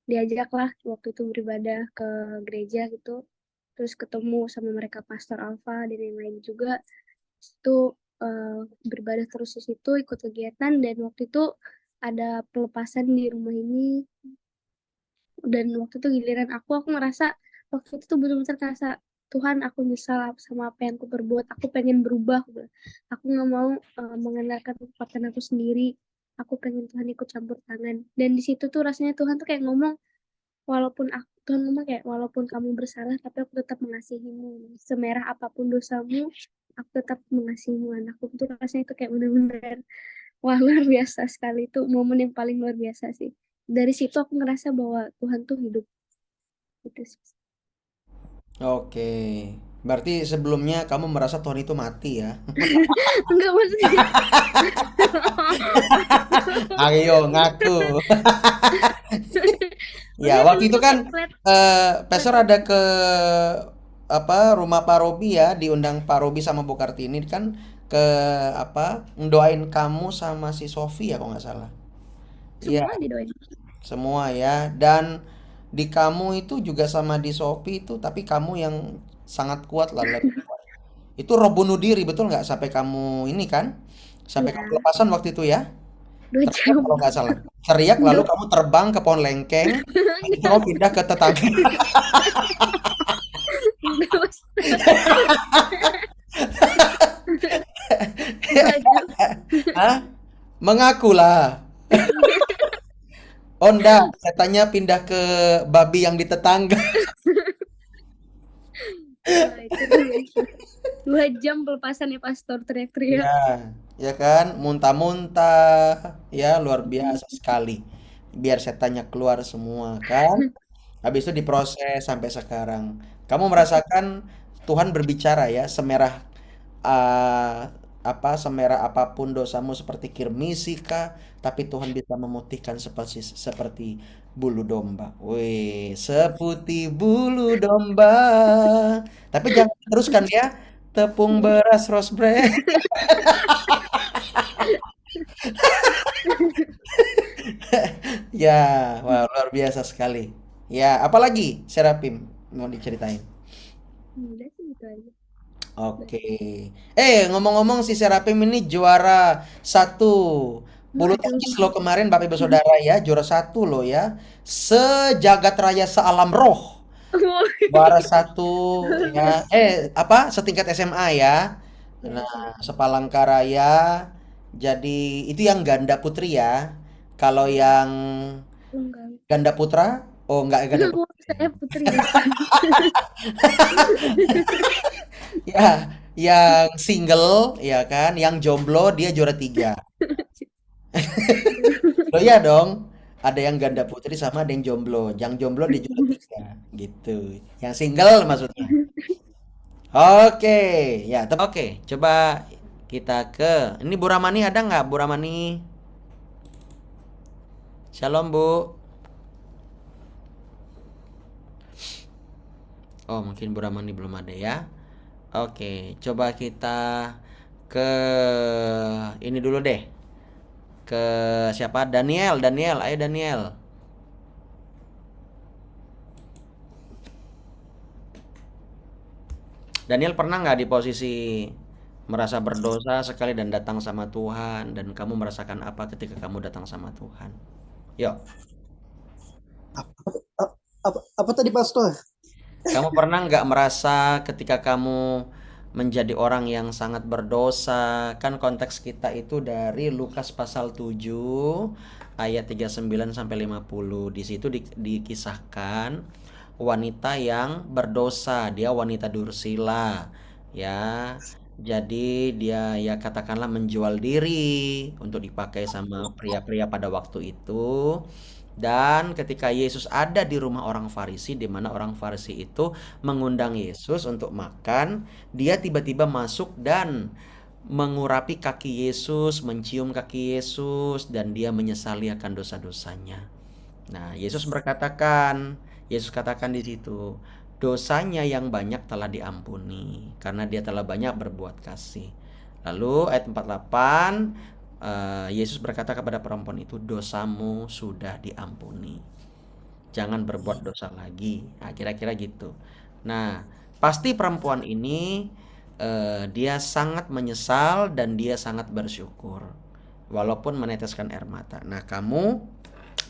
diajaklah waktu itu beribadah ke gereja gitu, terus ketemu sama mereka Pastor Alfa dan yang lain juga. Itu beribadah terus di situ, ikut kegiatan, dan waktu itu ada pelepasan di rumah ini. Dan waktu itu giliran aku ngerasa waktu itu tuh benar-benar ngerasa, Tuhan, aku nyesal sama apa yang aku perbuat, aku pengen berubah, aku nggak mau mengandalkan kekuatan aku sendiri, aku pengen Tuhan ikut campur tangan. Dan di situ tuh rasanya Tuhan tuh kayak ngomong, Tuhan ngomong kayak, walaupun kamu bersalah, tapi aku tetap mengasihimu. Semerah apapun dosamu, aku tetap mengasihimu, anakku. Itu rasanya itu kayak bener-bener, wah, luar biasa sekali. Itu momen yang paling luar biasa sih. Dari situ aku ngerasa bahwa Tuhan tuh hidup. Gitu sih. Oke, berarti sebelumnya kamu merasa Tuhan itu mati ya? Enggak, maksudnya. Ayo ngaku. Ya, waktu itu kan Pastor ada ke rumah Pak Robi ya, diundang Pak Robi sama Bu Kartini kan ke ngedoain kamu sama si Sofi ya kalau nggak salah. Iya, Semua didoain. semua ya. Dan di kamu itu juga sama di Sofi itu, tapi kamu yang sangat kuat lah, lebih kuat. Itu roh bunuh diri betul nggak sampai kamu ini kan? Sampai kamu Iya, kelepasan waktu itu ya? 2 Teriak jam. kalau nggak salah. Teriak lalu kamu terbang ke pohon lengkeng, itu kamu pindah ke tetangga. Enggak, Hah? Mengakulah. Oh enggak, setannya pindah ke babi yang di tetangga. Wah, itu tuh biasa. 2 jam pelepasan ya, Pastor, teriak-teriak. Ya, ya kan, muntah-muntah, ya luar biasa sekali. Biar setannya keluar semua kan. Habis itu diproses sampai sekarang. Kamu merasakan Tuhan berbicara ya, semerah apapun dosamu seperti kirmisi kah, tapi Tuhan bisa memutihkan seperti bulu domba. Wih, seputih bulu domba. Tapi jangan teruskan ya, tepung beras rose bran. Ya, wah luar biasa sekali. Ya, apalagi Serapim mau diceritain? Udah sih gitu aja. Oke. Ngomong-ngomong si Serapim ini juara satu bulu tangkis loh kemarin Bapak Ibu Saudara ya, juara satu loh ya. Sejagat raya sealam roh. Juara satu ya. Setingkat SMA ya. Nah, Sepalangkaraya. Jadi itu yang ganda putri ya. Kalau yang Tunggal. ganda putra, oh enggak ganda putra. Saya putri bukan. Ya, yang single ya kan, yang jomblo dia juara 3. Loh ya dong. Ada yang ganda putri sama ada yang jomblo. Yang jomblo dia juara 3 gitu. Yang single maksudnya. Oke, ya, oke. Coba kita ke ini Bu Ramani ada nggak Bu Ramani? Shalom Bu. Oh, mungkin Bu Ramani belum ada ya. Oke, coba kita ke ini dulu deh. Ke siapa? Daniel, ayo Daniel. Daniel pernah nggak di posisi merasa berdosa sekali dan datang sama Tuhan, dan kamu merasakan apa ketika kamu datang sama Tuhan? Yuk, Apa tadi Pastor? kamu pernah nggak merasa ketika kamu menjadi orang yang sangat berdosa? Kan konteks kita itu dari Lukas pasal 7 ayat 39 sampai 50. Di situ dikisahkan wanita yang berdosa, dia wanita Dursila, ya. Jadi dia ya katakanlah menjual diri untuk dipakai sama pria-pria pada waktu itu. Dan ketika Yesus ada di rumah orang Farisi, di mana orang Farisi itu mengundang Yesus untuk makan, dia tiba-tiba masuk dan mengurapi kaki Yesus, mencium kaki Yesus, dan dia menyesali akan dosa-dosanya. Nah, Yesus katakan di situ, dosanya yang banyak telah diampuni karena dia telah banyak berbuat kasih. Lalu ayat 48, Yesus berkata kepada perempuan itu, dosamu sudah diampuni. Jangan berbuat dosa lagi. Nah, kira-kira gitu. Nah, pasti perempuan ini dia sangat menyesal dan dia sangat bersyukur walaupun meneteskan air mata. Nah, kamu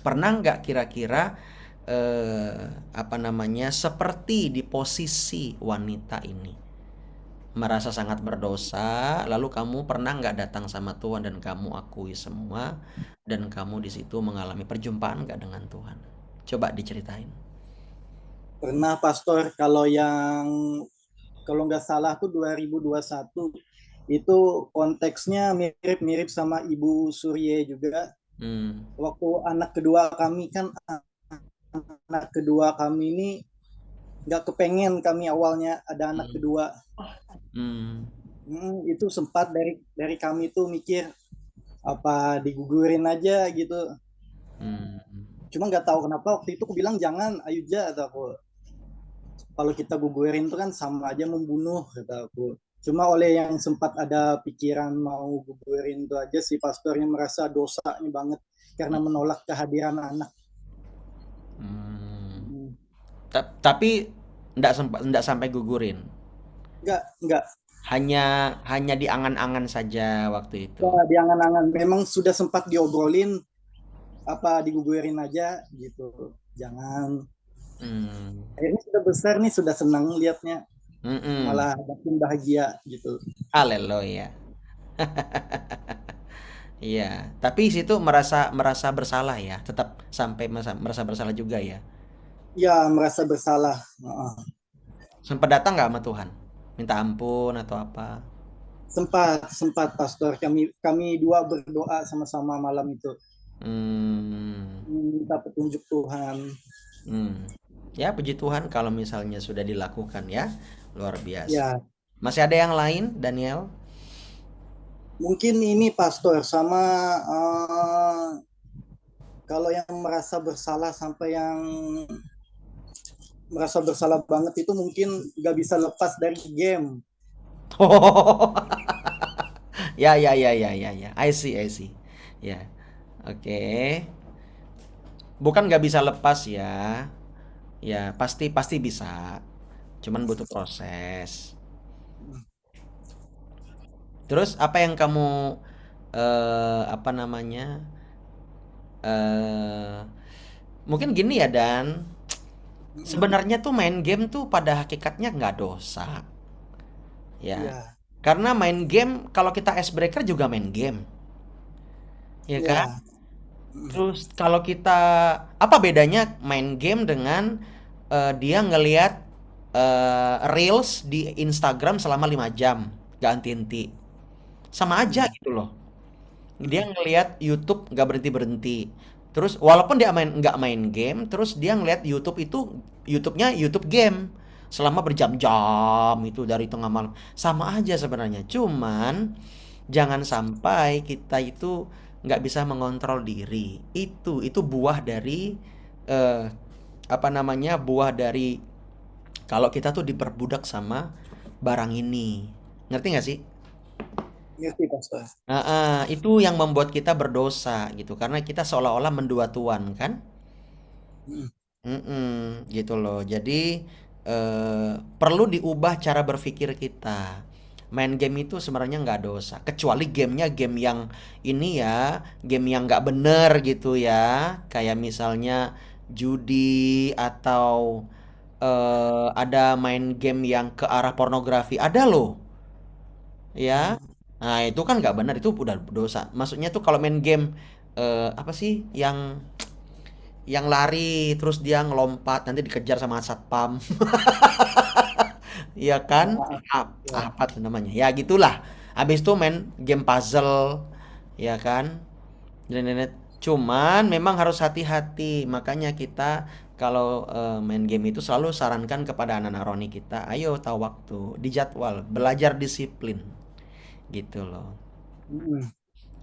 pernah nggak kira-kira seperti di posisi wanita ini, merasa sangat berdosa, lalu kamu pernah nggak datang sama Tuhan dan kamu akui semua, dan kamu di situ mengalami perjumpaan nggak dengan Tuhan? Coba diceritain. Pernah Pastor, kalau nggak salah tuh 2021 itu konteksnya mirip-mirip sama Ibu Surye juga. Waktu anak kedua kami ini nggak kepengen kami awalnya ada anak kedua. Itu sempat dari kami tuh mikir apa digugurin aja gitu. Cuma nggak tahu kenapa waktu itu aku bilang jangan, Ayuja, kata aku. Kalau kita gugurin itu kan sama aja membunuh, kata aku. Cuma oleh yang sempat ada pikiran mau gugurin itu aja, si pastornya merasa dosanya banget karena menolak kehadiran anak. Tapi enggak sampai gugurin. Enggak. Hanya di angan-angan saja waktu itu. Ya, di angan-angan. Memang sudah sempat diobrolin apa digugurin aja gitu. Jangan. Akhirnya sudah besar nih, sudah senang lihatnya. Malah makin bahagia gitu. Haleluya. Iya, tapi situ merasa bersalah ya, tetap sampai merasa bersalah juga ya. Ya, merasa bersalah. Sempat datang nggak sama Tuhan? Minta ampun atau apa? Sempat Pastor. Kami dua berdoa sama-sama malam itu. Minta petunjuk Tuhan. Ya, puji Tuhan kalau misalnya sudah dilakukan ya. Luar biasa. Ya. Masih ada yang lain, Daniel? Mungkin ini Pastor sama kalau yang merasa bersalah sampai yang merasa bersalah banget itu mungkin nggak bisa lepas dari game. Ya. I see. Ya. Oke. Bukan nggak bisa lepas ya. Ya, pasti bisa. Cuman butuh proses. Terus apa yang kamu mungkin gini ya, Dan. Sebenarnya tuh main game tuh pada hakikatnya nggak dosa. Ya. Karena main game, kalau kita icebreaker juga main game. Ya kan? Terus kalau kita, apa bedanya main game dengan dia ngelihat reels di Instagram selama 5 jam gak henti-henti? Sama aja gitu loh. Dia ngelihat YouTube gak berhenti-berhenti. Terus walaupun dia nggak main game, terus dia ngelihat YouTube itu YouTube-nya YouTube game selama berjam-jam itu dari tengah malam. Sama aja sebenarnya. Cuman jangan sampai kita itu nggak bisa mengontrol diri. Itu buah dari buah dari Kalau kita tuh diperbudak sama barang ini. Ngerti nggak sih? Ngerti Pastor. Itu yang membuat kita berdosa gitu karena kita seolah-olah mendua tuan kan? Gitu loh. Jadi perlu diubah cara berpikir kita. Main game itu sebenarnya nggak dosa, kecuali gamenya game yang ini ya, game yang nggak bener gitu ya, kayak misalnya judi atau ada main game yang ke arah pornografi, ada loh, ya. Nah itu kan nggak benar, itu udah dosa. Maksudnya tuh kalau main game apa sih yang lari terus dia ngelompat nanti dikejar sama satpam. Iya kan? Ya. Apa tuh namanya? Ya gitulah. Habis itu main game puzzle, ya kan? Dan cuman memang harus hati-hati. Makanya kita kalau main game itu selalu sarankan kepada anak-anak roni kita, ayo tahu waktu, dijadwal, belajar disiplin, gitu loh.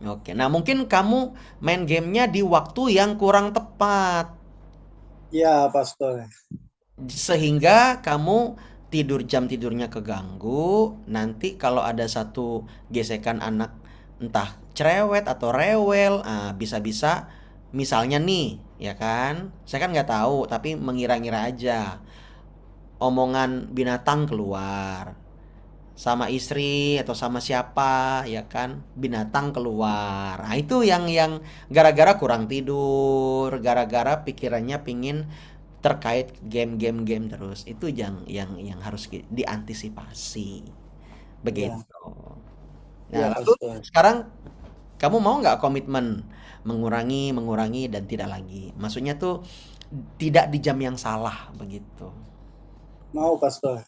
Oke, nah mungkin kamu main gamenya di waktu yang kurang tepat. Iya, Pastor. Sehingga kamu jam tidurnya keganggu. Nanti kalau ada satu gesekan anak entah cerewet atau rewel, bisa-bisa misalnya nih, ya kan? Saya kan nggak tahu, tapi mengira-ngira aja. Omongan binatang keluar sama istri atau sama siapa, ya kan? Binatang keluar. Nah, itu yang gara-gara kurang tidur, gara-gara pikirannya pingin terkait game terus. Itu yang harus diantisipasi. Begitu. Iya, Nah, lalu Pastor. sekarang kamu mau nggak komitmen mengurangi dan tidak lagi? Maksudnya tuh tidak di jam yang salah begitu. Mau, Pastor.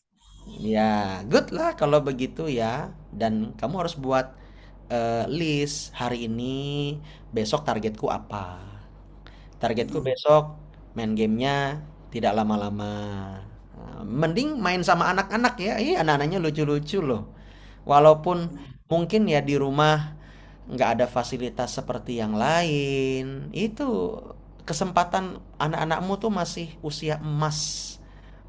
Ya, good lah kalau begitu ya. Dan kamu harus buat list hari ini, besok targetku apa. Targetku besok main gamenya tidak lama-lama. Mending main sama anak-anak ya. Anak-anaknya lucu-lucu loh. Walaupun mungkin ya di rumah nggak ada fasilitas seperti yang lain. Itu kesempatan anak-anakmu tuh masih usia emas.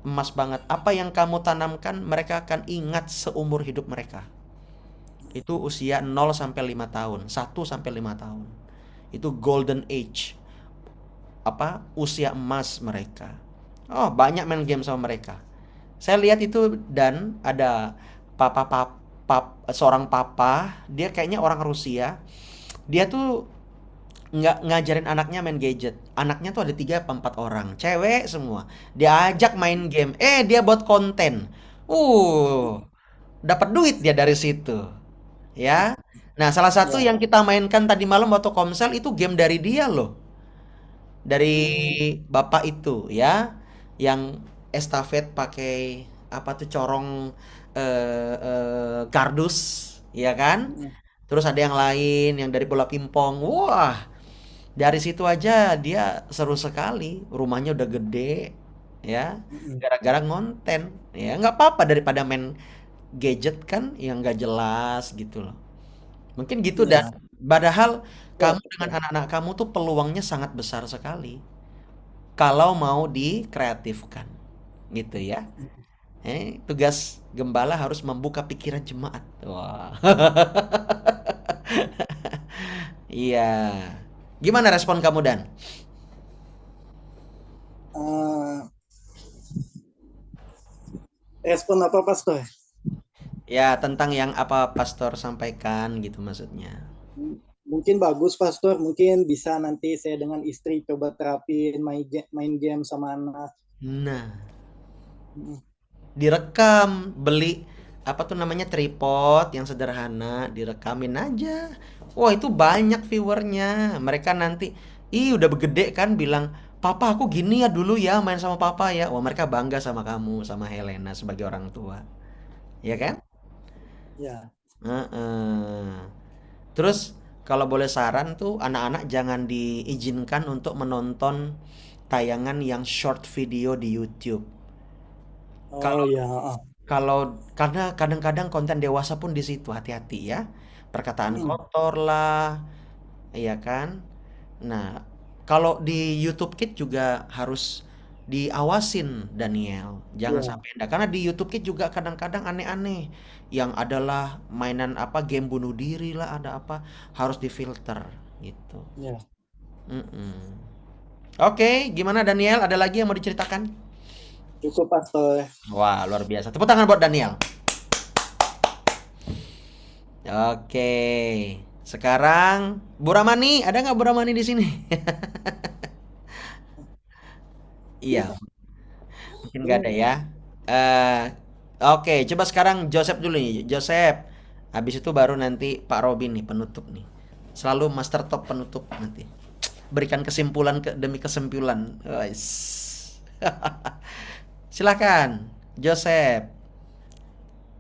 Emas banget. Apa yang kamu tanamkan mereka akan ingat seumur hidup mereka. Itu usia 0 sampai 5 tahun, 1 sampai 5 tahun. Itu golden age. Usia emas mereka. Oh, banyak main game sama mereka. Saya lihat itu dan ada seorang papa, dia kayaknya orang Rusia. Dia tuh nggak ngajarin anaknya main gadget. Anaknya tuh ada 3 apa 4 orang, cewek semua. Dia ajak main game. Dia buat konten. Dapat duit dia dari situ. Ya. Nah, salah satu yang kita mainkan tadi malam waktu komsel itu game dari dia loh. Dari bapak itu ya, yang estafet pakai apa tuh corong kardus, ya kan? Terus ada yang lain yang dari bola pingpong. Wah, dari situ aja dia seru sekali. Rumahnya udah gede, ya. Gara-gara ngonten, ya nggak apa-apa daripada main gadget kan yang nggak jelas gitu loh. Mungkin gitu dan padahal kamu dengan anak-anak kamu tuh peluangnya sangat besar sekali. Kalau mau dikreatifkan, gitu ya. Tugas gembala harus membuka pikiran jemaat. Wah. Iya. Gimana respon kamu Dan? Respon apa, Pastor? Ya, tentang yang apa pastor sampaikan gitu maksudnya. Mungkin bagus, Pastor. Mungkin bisa nanti saya dengan istri coba terapin main game sama anak. Nah, direkam, beli apa tuh namanya tripod yang sederhana, direkamin aja. Wah, itu banyak viewernya. Mereka nanti, udah begede kan bilang, "Papa aku gini ya dulu ya main sama papa ya." Wah, mereka bangga sama kamu, sama Helena sebagai orang tua. Ya kan? Ya. Heeh. Terus kalau boleh saran tuh anak-anak jangan diizinkan untuk menonton tayangan yang short video di YouTube. Kalau ya. kalau karena kadang-kadang konten dewasa pun di situ, hati-hati ya. Perkataan kotor lah, iya kan? Nah, kalau di YouTube Kids juga harus diawasin Daniel, jangan Iya. sampai enggak, karena di YouTube Kids juga kadang-kadang aneh-aneh, yang adalah mainan apa game bunuh diri lah, ada apa, harus difilter gitu. Iya. Mm-mm. Oke, gimana Daniel? Ada lagi yang mau diceritakan? Cukup Pastor. Wah, luar biasa. Tepuk tangan buat Daniel. Oke, sekarang Bu Ramani, ada nggak Bu Ramani di sini? Iya, mungkin nggak ada ya. Eh, oke, coba sekarang Joseph dulu nih. Joseph, habis itu baru nanti Pak Robin nih penutup nih. Selalu Master Top penutup nanti. Berikan kesimpulan demi kesimpulan. Wais. Silakan, Joseph.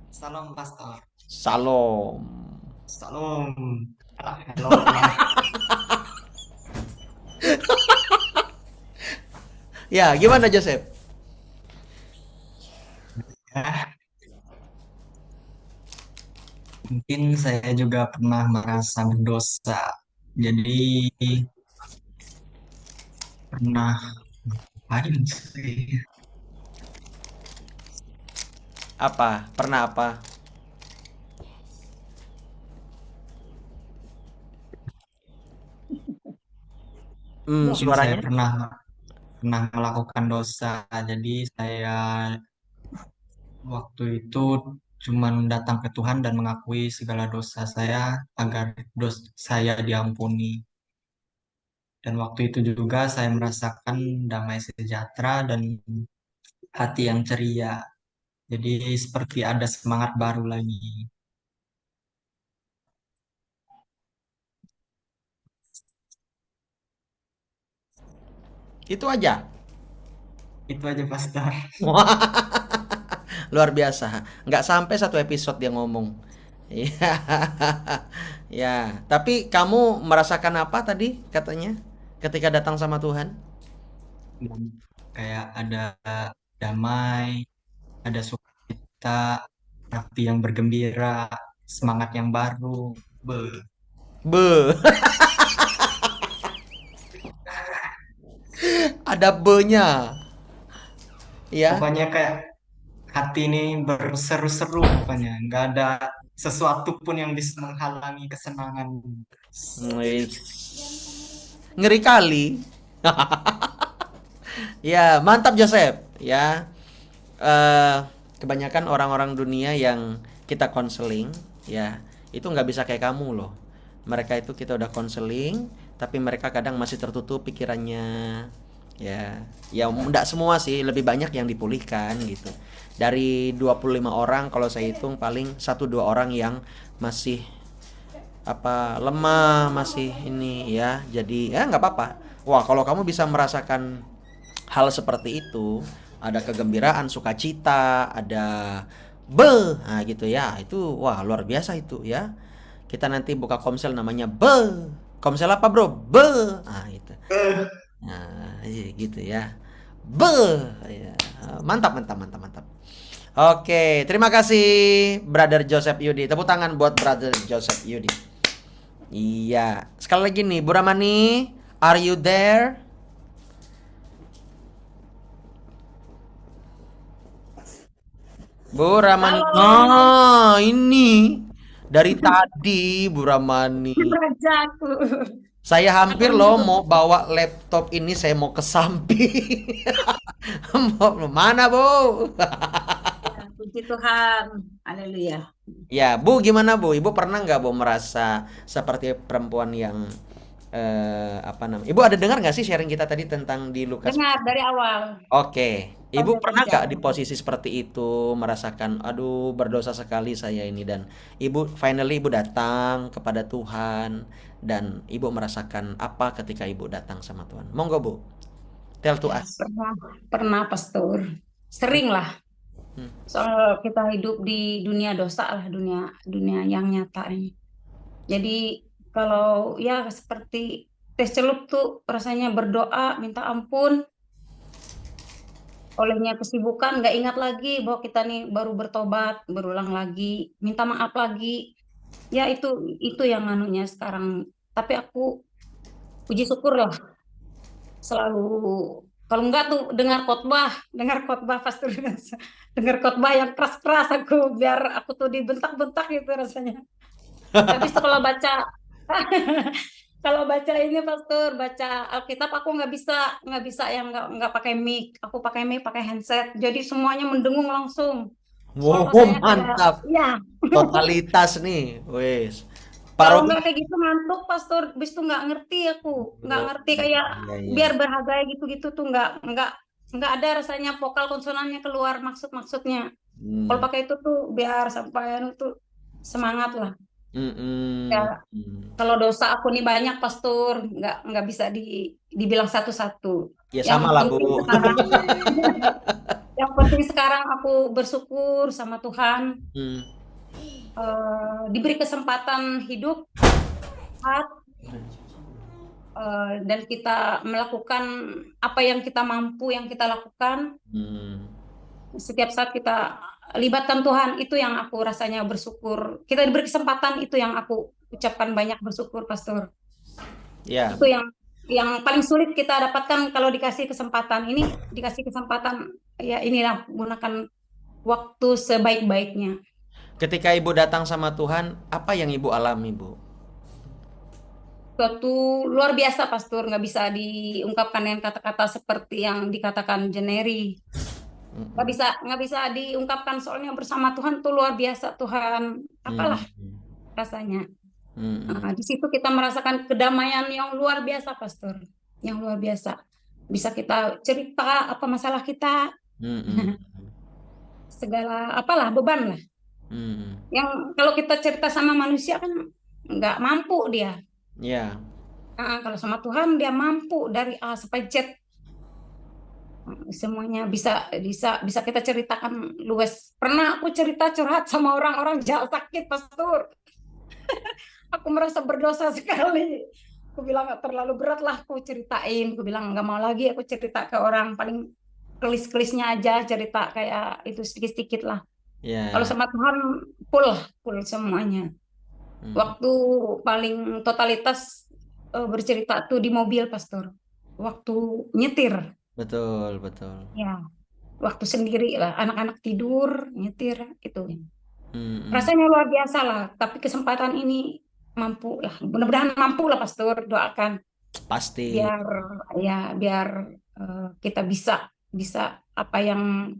Salam Pastor. Salam. Salam. Halo. Ya, gimana Joseph? Mungkin saya juga pernah merasa berdosa. Jadi pernah ngapain sih? Apa? Pernah apa? Mungkin saya Suaranya? pernah melakukan dosa. Jadi saya waktu itu cuman datang ke Tuhan dan mengakui segala dosa saya agar saya diampuni. Dan waktu itu juga saya merasakan damai sejahtera dan hati yang ceria. Jadi seperti ada semangat baru lagi. Itu aja. Itu aja Pastor. Luar biasa. Nggak sampai satu episode dia ngomong. Iya. Ya, tapi kamu merasakan apa tadi katanya ketika datang sama Tuhan? Dan kayak ada damai, ada sukacita, hati yang bergembira, semangat yang baru. Be. Ada be-nya. Ya. Pokoknya kayak hati ini berseru-seru pokoknya. Nggak ada sesuatu pun yang bisa menghalangi kesenangan. Wih. Ngeri kali. Ya, mantap Joseph. Ya, kebanyakan orang-orang dunia yang kita konseling, ya, itu nggak bisa kayak kamu loh. Mereka itu kita udah konseling, tapi mereka kadang masih tertutup pikirannya. Ya, ya enggak semua sih, lebih banyak yang dipulihkan gitu. Dari 25 orang kalau saya hitung paling 1-2 orang yang masih apa lemah, masih ini ya. Jadi ya nggak apa-apa. Wah, kalau kamu bisa merasakan hal seperti itu, ada kegembiraan, sukacita, ada nah gitu ya. Itu wah luar biasa itu ya. Kita nanti buka komsel namanya Komsel apa, Bro? Nah, itu. Nah, gitu ya. Ya. Mantap, mantap, mantap, mantap. Oke, terima kasih Brother Joseph Yudi. Tepuk tangan buat Brother Joseph Yudi. Iya, sekali lagi nih, Bu Ramani, are you there? Bu Ramani. Ah, ini dari tadi Bu Ramani. Saya hampir loh mau bawa laptop ini, saya mau ke samping. Mana, Bu? Puji Tuhan, haleluya. Ya, Bu, gimana Bu? Ibu pernah nggak Bu merasa seperti perempuan yang apa namanya? Ibu ada dengar nggak sih sharing kita tadi tentang di Lukas? Dengar dari awal. Oke, Ibu Sampai pernah nggak di panjang. posisi seperti itu, merasakan, aduh berdosa sekali saya ini, dan Ibu finally Ibu datang kepada Tuhan, dan Ibu merasakan apa ketika Ibu datang sama Tuhan? Monggo Bu, tell to Ya, us. pernah Pastor. Sering lah. Hmm. Soal kita hidup di dunia dosa lah, dunia yang nyata ini. Jadi kalau ya seperti tes celup tuh rasanya berdoa minta ampun, olehnya kesibukan nggak ingat lagi bahwa kita nih baru bertobat, berulang lagi, minta maaf lagi. Ya itu yang anunya sekarang. Tapi aku puji syukur lah selalu Kalau enggak tuh dengar khotbah pastor, dengar khotbah yang keras-keras aku biar aku tuh dibentak-bentak gitu rasanya. Habis itu kalau baca kalau baca ini pastor, baca Alkitab aku nggak bisa yang nggak pakai mic, aku pakai mic pakai handset, jadi semuanya mendengung langsung. Wow, Rasanya kayak mantap. ya Totalitas nih, wes. Pak kalau Robi. nggak kayak gitu ngantuk pastor, habis itu nggak ngerti aku, nggak Oh, ngerti kayak iya, iya. biar berharga gitu-gitu tuh nggak ada rasanya vokal konsonannya keluar maksudnya. Kalau pakai itu tuh biar sampai tuh semangat lah. Ya, kalau dosa aku nih banyak pastor, nggak bisa dibilang satu-satu. Ya Yang sama lah, penting Bu. sekarang, yang penting sekarang aku bersyukur sama Tuhan, Hmm. diberi kesempatan hidup, sehat, dan kita melakukan apa yang kita mampu, yang kita lakukan. Setiap saat kita libatkan Tuhan, itu yang aku rasanya bersyukur. Kita diberi kesempatan, itu yang aku ucapkan banyak bersyukur, pastor. Ya. Itu yang paling sulit kita dapatkan kalau dikasih kesempatan. Ini dikasih kesempatan, ya inilah gunakan waktu sebaik-baiknya. Ketika Ibu datang sama Tuhan, apa yang Ibu alami, Bu? Suatu luar biasa, pastor, nggak bisa diungkapkan dengan kata-kata seperti yang dikatakan Jeneri. Nggak bisa diungkapkan, soalnya bersama Tuhan tuh luar biasa. Tuhan apalah rasanya. Di situ kita merasakan kedamaian yang luar biasa, pastor, yang luar biasa. Bisa kita cerita apa masalah kita, segala apalah beban lah. Yang kalau kita cerita sama manusia kan nggak mampu dia. Ya. Kalau sama Tuhan dia mampu dari A sampai Z. Semuanya bisa kita ceritakan luas. Pernah aku cerita curhat sama orang-orang jauh sakit, pastor. Aku merasa berdosa sekali. Aku bilang terlalu berat lah aku ceritain. Aku bilang nggak mau lagi aku cerita ke orang, paling kelis-kelisnya aja cerita kayak itu sedikit-sedikit lah. Ya. Kalau sama Tuhan full semuanya. Waktu paling totalitas bercerita tuh di mobil, pastor. Waktu nyetir. Betul. Ya, waktu sendiri lah, anak-anak tidur, nyetir itu. Rasanya luar biasa lah, tapi kesempatan ini mampu lah. Mudah-mudahan mampu lah, pastor, doakan. Pasti. Biar kita bisa apa yang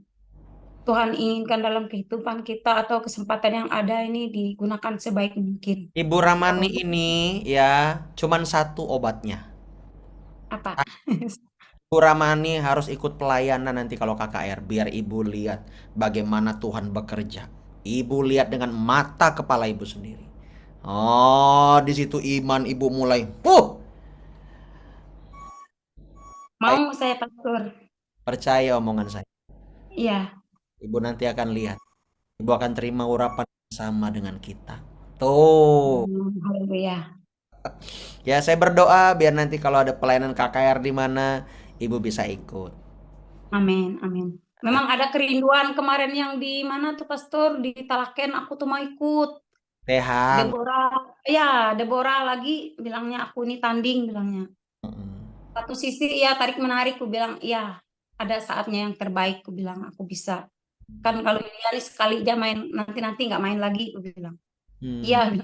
Tuhan inginkan dalam kehidupan kita atau kesempatan yang ada ini digunakan sebaik mungkin. Ibu Ramani ini ya cuman satu obatnya. Apa? Ibu Ramani harus ikut pelayanan nanti kalau KKR, biar Ibu lihat bagaimana Tuhan bekerja. Ibu lihat dengan mata kepala Ibu sendiri. Oh, di situ iman Ibu mulai. Mau saya, pastor. Percaya omongan saya. Iya. Ibu nanti akan lihat. Ibu akan terima urapan sama dengan kita. Tuh. Haleluya. Ya, saya berdoa biar nanti kalau ada pelayanan KKR di mana Ibu bisa ikut. Amin. Memang ada kerinduan kemarin yang di mana tuh, pastor, di Talaken aku tuh mau ikut. Tehang. Deborah lagi bilangnya aku ini tanding, bilangnya. Satu sisi ya tarik menarik, aku bilang iya ada saatnya yang terbaik, aku bilang aku bisa. Kan kalau Yuliani sekali aja main, nanti nggak main lagi, aku bilang. Iya.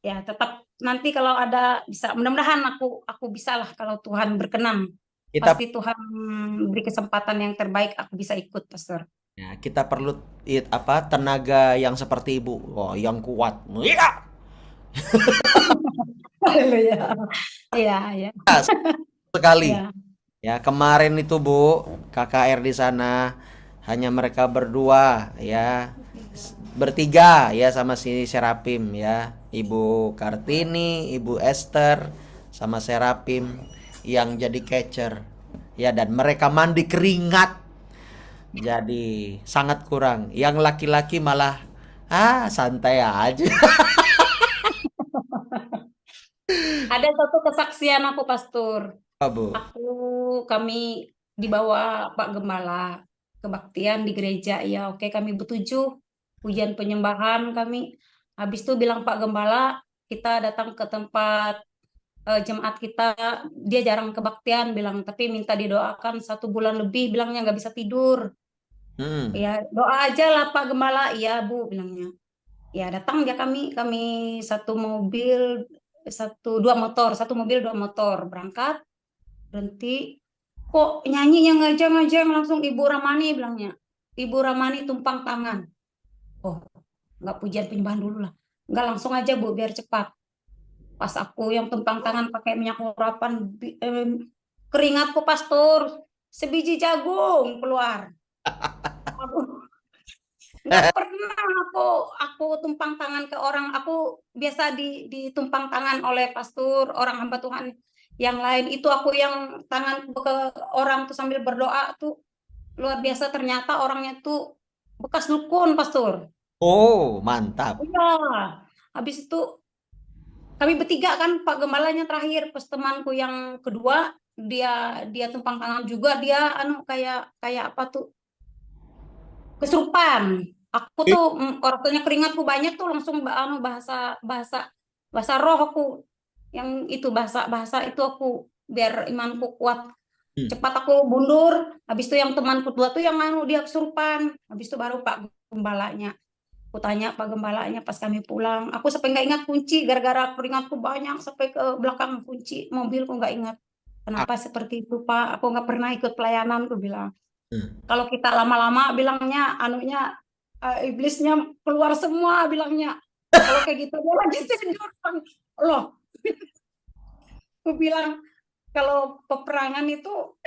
Ya tetap nanti kalau ada bisa, mudah-mudahan aku bisa lah kalau Tuhan berkenan. Pasti Tuhan beri kesempatan yang terbaik, aku bisa ikut, pastor. Ya, kita perlu tenaga yang seperti Ibu. Oh, yang kuat. Iya. Iya. Sekali. Ya, kemarin itu Bu, KKR di sana hanya mereka berdua ya. Bertiga ya sama si Serapim ya. Ibu Kartini, Ibu Esther sama Serapim yang jadi catcher. Ya, dan mereka mandi keringat. Jadi sangat kurang. Yang laki-laki malah santai aja. Ada satu kesaksian aku, pastor. Bu. Kami dibawa Pak Gembala kebaktian di gereja. Ya, oke, kami bertujuh pujian penyembahan kami. Habis itu bilang Pak Gembala, kita datang ke tempat jemaat kita dia jarang kebaktian bilang, tapi minta didoakan 1 bulan lebih bilangnya nggak bisa tidur. Ya doa aja lah Pak Gembala, iya Bu bilangnya. Ya datang ya kami 2 motor, 1 mobil 2 motor berangkat, berhenti, kok nyanyi yang ngajang-ngajang, langsung Ibu Ramani bilangnya. Ibu Ramani tumpang tangan. Oh, nggak pujian penyembahan dulu lah. Nggak, langsung aja Bu, biar cepat. Pas aku yang tumpang tangan pakai minyak urapan, keringatku pastor, sebiji jagung keluar. Aduh, nggak pernah aku tumpang tangan ke orang. Aku biasa ditumpang tangan oleh pastor, orang hamba Tuhan yang lain. Itu aku yang tangan ke orang tuh sambil berdoa tuh luar biasa. Ternyata orangnya tuh bekas dukun, pastor. Oh, mantap. Iya, habis itu kami bertiga kan, Pak Gembalanya terakhir, pas temanku yang kedua dia tumpang tangan juga, dia kayak apa tuh, kesurupan. Aku tuh orangnya keringatku banyak tuh, langsung bahasa roh aku, yang itu bahasa itu aku, biar imanku kuat. Cepat aku mundur, habis itu yang temanku dua tuh yang dia kesurupan, habis itu baru Pak Gembalanya. Aku tanya Pak Gembalanya pas kami pulang, aku sampai nggak ingat kunci, gara-gara keringatku banyak sampai ke belakang kunci mobilku nggak ingat. Kenapa seperti itu Pak? Aku nggak pernah ikut pelayanan, aku bilang. Kalau kita lama-lama bilangnya iblisnya keluar semua bilangnya. Kalau kayak gitu dia lagi tidur. Loh. Aku bilang kalau peperangan itu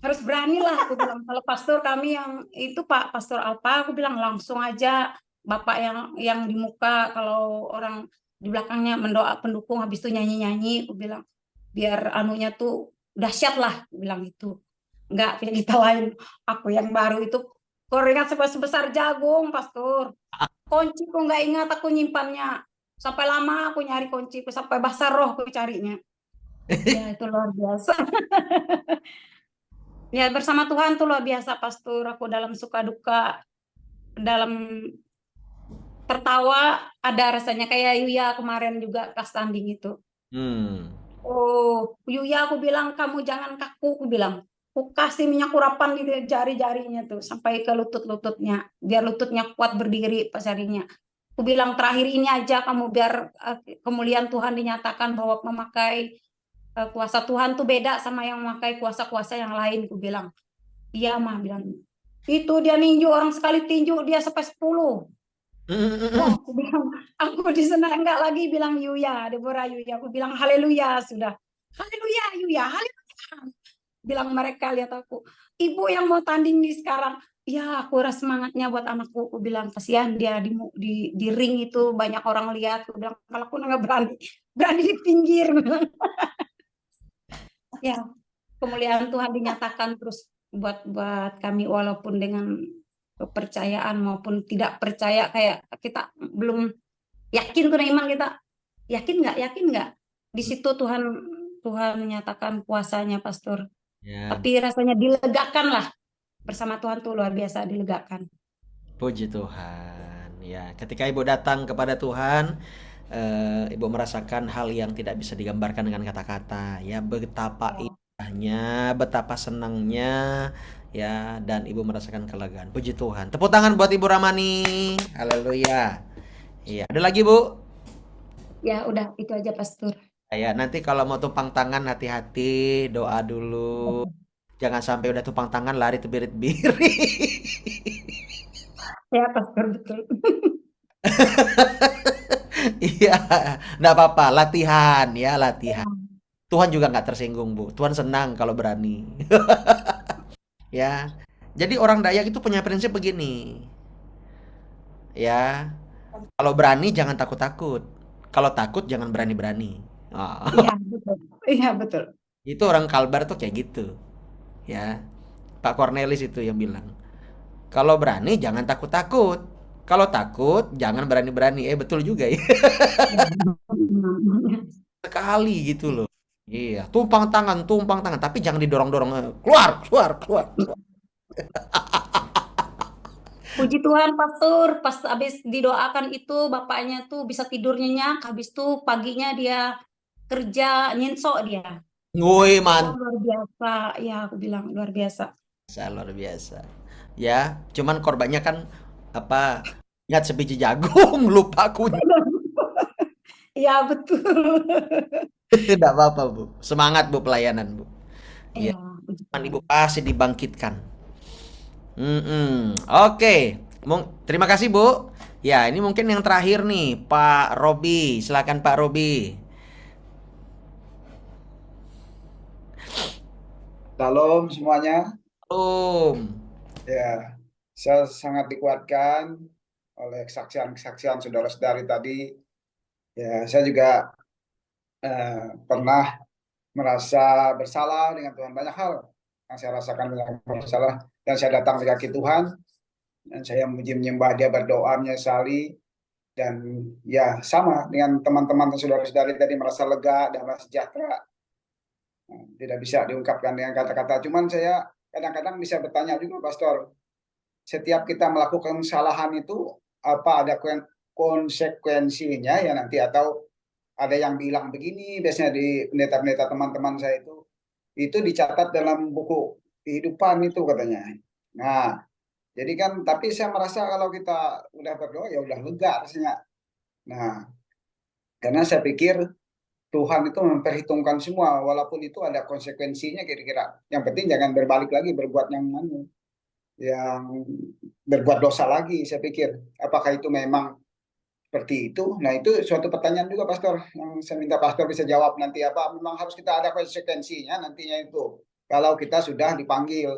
harus berani lah, aku bilang. Kalau pastor kami yang itu Pak Pastor Alpa, aku bilang langsung aja Bapak yang di muka, kalau orang di belakangnya mendoa pendukung, habis itu nyanyi-nyanyi, aku bilang biar anunya tuh dahsyat lah, aku bilang itu. Enggak punya kita lain. Aku yang baru itu keringat sebesar jagung, pastor. Kunci ku nggak ingat aku nyimpannya. Sampai lama aku nyari kunci, sampai basah roh aku carinya. Ya itu luar biasa. Ya bersama Tuhan tuh luar biasa, pastor. Aku dalam suka duka, dalam tertawa ada rasanya, kayak Yuya kemarin juga pas tanding itu. Oh, Yuya aku bilang kamu jangan kaku, aku bilang. Aku kasih minyak urapan di jari-jarinya tuh sampai ke lutut-lututnya, biar lututnya kuat berdiri pas harinya. Aku bilang terakhir ini aja kamu biar kemuliaan Tuhan dinyatakan, bahwa memakai kuasa Tuhan tuh beda sama yang memakai kuasa-kuasa yang lain. Aku bilang, iya mah, bilang. Itu dia ninju, orang sekali tinju dia sampai 10. Oh, aku bilang, aku di sana enggak lagi bilang Yuya, Deborah Yuya. Aku bilang haleluya sudah. Haleluya Yuya, haleluya. Bilang mereka lihat aku, ibu yang mau tanding nih sekarang. Ya, aku rasa semangatnya buat anakku. Aku bilang kasihan dia di ring itu banyak orang lihat. Aku bilang kalau aku nggak berani di pinggir. Ya, kemuliaan Tuhan dinyatakan terus buat kami, walaupun dengan kepercayaan maupun tidak percaya, kayak kita belum yakin tuh iman kita. Yakin nggak? Di situ Tuhan menyatakan kuasanya, pastor. Ya. Tapi rasanya dilegakan lah, bersama Tuhan tuh luar biasa dilegakan. Puji Tuhan. Ya, ketika Ibu datang kepada Tuhan, Ibu merasakan hal yang tidak bisa digambarkan dengan kata-kata. Ya, betapa indahnya, betapa senangnya, ya, dan Ibu merasakan kelegaan. Puji Tuhan. Tepuk tangan buat Ibu Ramani. Haleluya. Iya, ada lagi Bu? Ya, udah itu aja, pastor. Ya, nanti kalau mau tumpang tangan hati-hati, doa dulu. Jangan sampai udah tumpang tangan lari tebirit-birit. Ya, pastor, betul. Iya, nggak apa-apa, latihan ya, latihan. Tuhan juga nggak tersinggung Bu, Tuhan senang kalau berani. Ya, jadi orang Dayak itu punya prinsip begini. Ya, kalau berani jangan takut-takut, kalau takut jangan berani-berani. Iya, betul. Iya, betul. Itu orang Kalbar tuh kayak gitu. Ya, Pak Cornelis itu yang bilang, kalau berani jangan takut-takut, kalau takut jangan berani-berani. Betul juga ya. Sekali gitu loh. Iya, tumpang tangan, tapi jangan didorong-dorong. Keluar. Puji Tuhan, pastor, pas habis didoakan itu bapaknya tuh bisa tidur nyenyak, habis itu paginya dia kerja nyensok dia. Woi, Wah, mantap, luar biasa. Ya, aku bilang luar biasa. luar biasa. Ya, cuman korbannya kan apa? Ingat sebiji jagung, lupa kunyit. Iya, betul. Tidak apa-apa, Bu. Semangat, Bu, pelayanan, Bu. Ya, Iya, puji cuman Tuhan. Ibu pasti dibangkitkan. Oke, terima kasih, Bu. Ya, ini mungkin yang terakhir nih, Pak Robi. Silakan Pak Robi. Shalom semuanya. Ya, Saya sangat dikuatkan oleh kesaksian-kesaksian saudara-saudari tadi. Ya, saya juga pernah merasa bersalah dengan Tuhan, banyak hal yang saya rasakan dengan bersalah, dan saya datang di kaki Tuhan dan saya memuji menyembah Dia, berdoa menyesali, dan ya sama dengan teman-teman dan saudara-saudari tadi, merasa lega dan merasa sejahtera. Tidak bisa diungkapkan dengan kata-kata. Cuman saya kadang-kadang bisa bertanya juga, Pastor, setiap kita melakukan kesalahan itu apa ada konsekuensinya ya nanti, atau ada yang bilang begini, biasanya di pendeta-pendeta teman-teman saya itu dicatat dalam buku kehidupan itu katanya. Nah, jadi kan, tapi saya merasa kalau kita udah berdoa ya udah lega rasanya. Nah, karena saya pikir Tuhan itu memperhitungkan semua, walaupun itu ada konsekuensinya kira-kira. Yang penting jangan berbalik lagi berbuat yang berbuat dosa lagi, saya pikir. Apakah itu memang seperti itu? Nah, itu suatu pertanyaan juga, Pastor, yang saya minta Pastor bisa jawab nanti. Apa memang harus kita ada konsekuensinya nantinya itu? Kalau kita sudah dipanggil,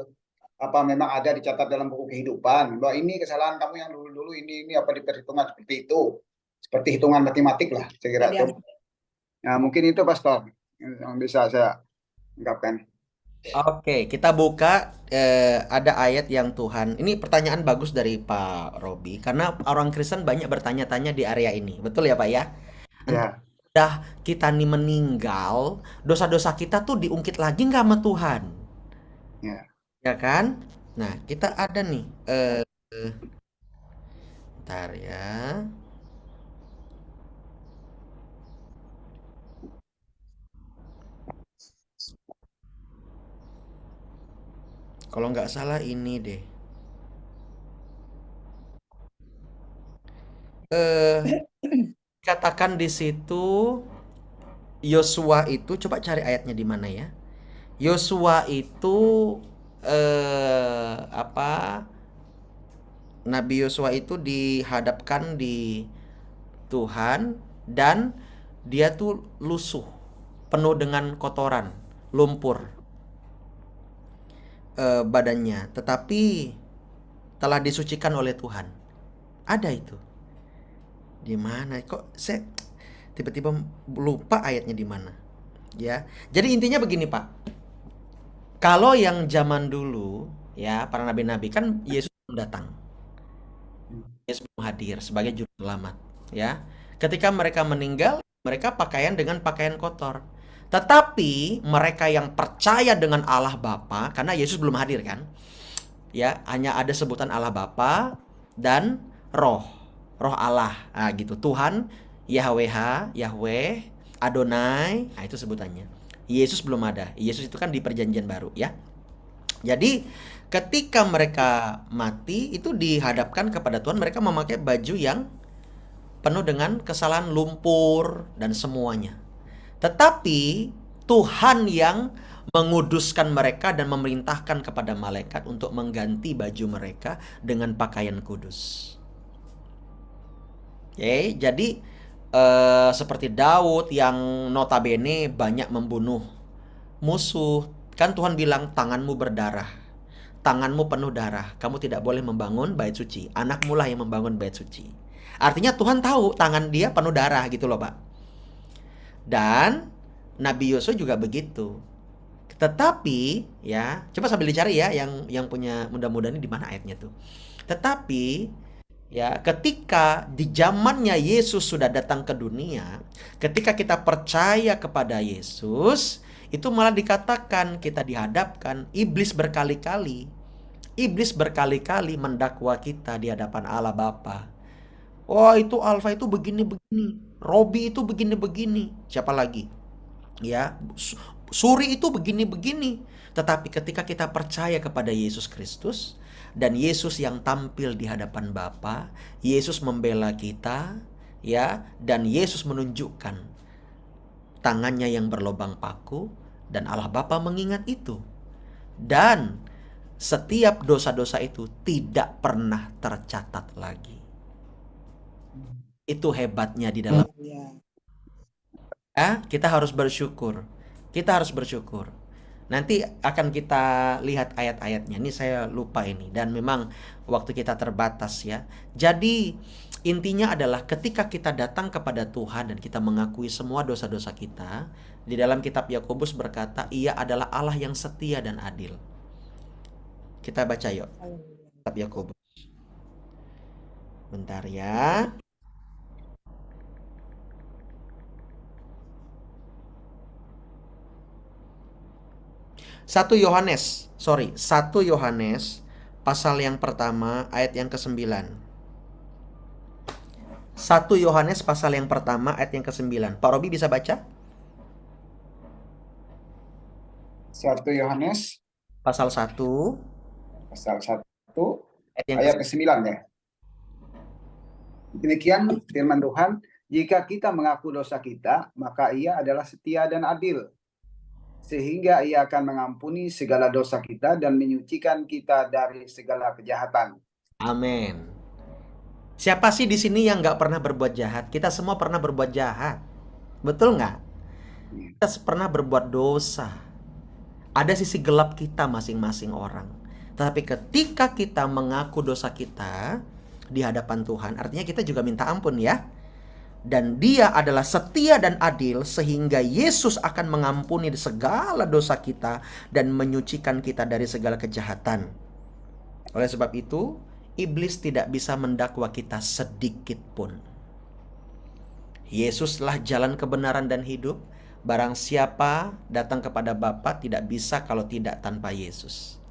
apa memang ada dicatat dalam buku kehidupan bahwa ini kesalahan kamu yang dulu-dulu, ini apa diperhitungkan seperti itu? Seperti hitungan matematik lah, saya kira itu. Nah, mungkin itu, Pastor, yang bisa saya ungkapkan. Oke, kita buka ada ayat yang Tuhan. Ini pertanyaan bagus dari Pak Robi karena orang Kristen banyak bertanya-tanya di area ini. Betul ya, Pak ya? Ya. Udah kita nih meninggal, dosa-dosa kita tuh diungkit lagi nggak sama Tuhan? Ya. Ya kan? Nah, kita ada nih bentar ya. Kalau nggak salah ini deh. Katakan di situ Yosua itu, coba cari ayatnya di mana ya. Yosua itu apa? Nabi Yosua itu dihadapkan di Tuhan dan dia tuh lusuh, penuh dengan kotoran, lumpur badannya, tetapi telah disucikan oleh Tuhan. Ada itu. Di mana? Kok saya tiba-tiba lupa ayatnya di mana? Ya. Jadi intinya begini, Pak. Kalau yang zaman dulu ya, para nabi-nabi kan Yesus belum datang. Yesus belum hadir sebagai juru selamat, ya. Ketika mereka meninggal, mereka pakaian dengan pakaian kotor. Tetapi mereka yang percaya dengan Allah Bapa, karena Yesus belum hadir kan, ya, hanya ada sebutan Allah Bapa dan Roh Allah, nah, gitu. Tuhan, Yahweh, Adonai, nah itu sebutannya. Yesus belum ada. Yesus itu kan di perjanjian baru, ya. Jadi ketika mereka mati itu dihadapkan kepada Tuhan, mereka memakai baju yang penuh dengan kesalahan, lumpur dan semuanya. Tetapi Tuhan yang menguduskan mereka dan memerintahkan kepada malaikat untuk mengganti baju mereka dengan pakaian kudus. Oke, jadi seperti Daud yang notabene banyak membunuh musuh. Kan Tuhan bilang tanganmu berdarah, tanganmu penuh darah, kamu tidak boleh membangun bait suci. Anakmu lah yang membangun bait suci. Artinya Tuhan tahu tangan dia penuh darah gitu loh, Pak. Dan Nabi Yosua juga begitu. Tetapi ya, coba sambil dicari ya yang punya, mudah-mudahan di mana ayatnya tuh. Tetapi ya, ketika di zamannya Yesus sudah datang ke dunia, ketika kita percaya kepada Yesus, itu malah dikatakan kita dihadapkan iblis berkali-kali mendakwa kita di hadapan Allah Bapa. Oh, itu Alfa itu begini-begini, Robi itu begini-begini. Siapa lagi? Ya, Suri itu begini-begini. Tetapi ketika kita percaya kepada Yesus Kristus dan Yesus yang tampil di hadapan Bapa, Yesus membela kita, ya, dan Yesus menunjukkan tangannya yang berlobang paku, dan Allah Bapa mengingat itu. Dan setiap dosa-dosa itu tidak pernah tercatat lagi. Itu hebatnya di dalam. Ya, kita harus bersyukur. Kita harus bersyukur. Nanti akan kita lihat ayat-ayatnya. Ini saya lupa ini. Dan memang waktu kita terbatas ya. Jadi intinya adalah ketika kita datang kepada Tuhan dan kita mengakui semua dosa-dosa kita. Di dalam kitab Yakobus berkata, Ia adalah Allah yang setia dan adil. Kita baca yuk. Kitab Yakobus. Bentar ya. Satu Yohanes pasal yang pertama ayat yang ke-9. 1 Yohanes pasal yang pertama ayat yang ke-9. Pak Robi bisa baca? 1 Yohanes Pasal 1 ayat ke-9 ya. Demikian firman Tuhan, jika kita mengaku dosa kita, maka Ia adalah setia dan adil, sehingga Ia akan mengampuni segala dosa kita dan menyucikan kita dari segala kejahatan. Amin. Siapa sih di sini yang nggak pernah berbuat jahat? Kita semua pernah berbuat jahat. Betul nggak? Kita pernah berbuat dosa. Ada sisi gelap kita masing-masing orang. Tetapi ketika kita mengaku dosa kita di hadapan Tuhan, artinya kita juga minta ampun ya. Dan Dia adalah setia dan adil, sehingga Yesus akan mengampuni segala dosa kita dan menyucikan kita dari segala kejahatan. Oleh sebab itu, iblis tidak bisa mendakwa kita sedikit pun. Yesuslah jalan kebenaran dan hidup. Barang siapa datang kepada Bapa tidak bisa kalau tidak tanpa Yesus.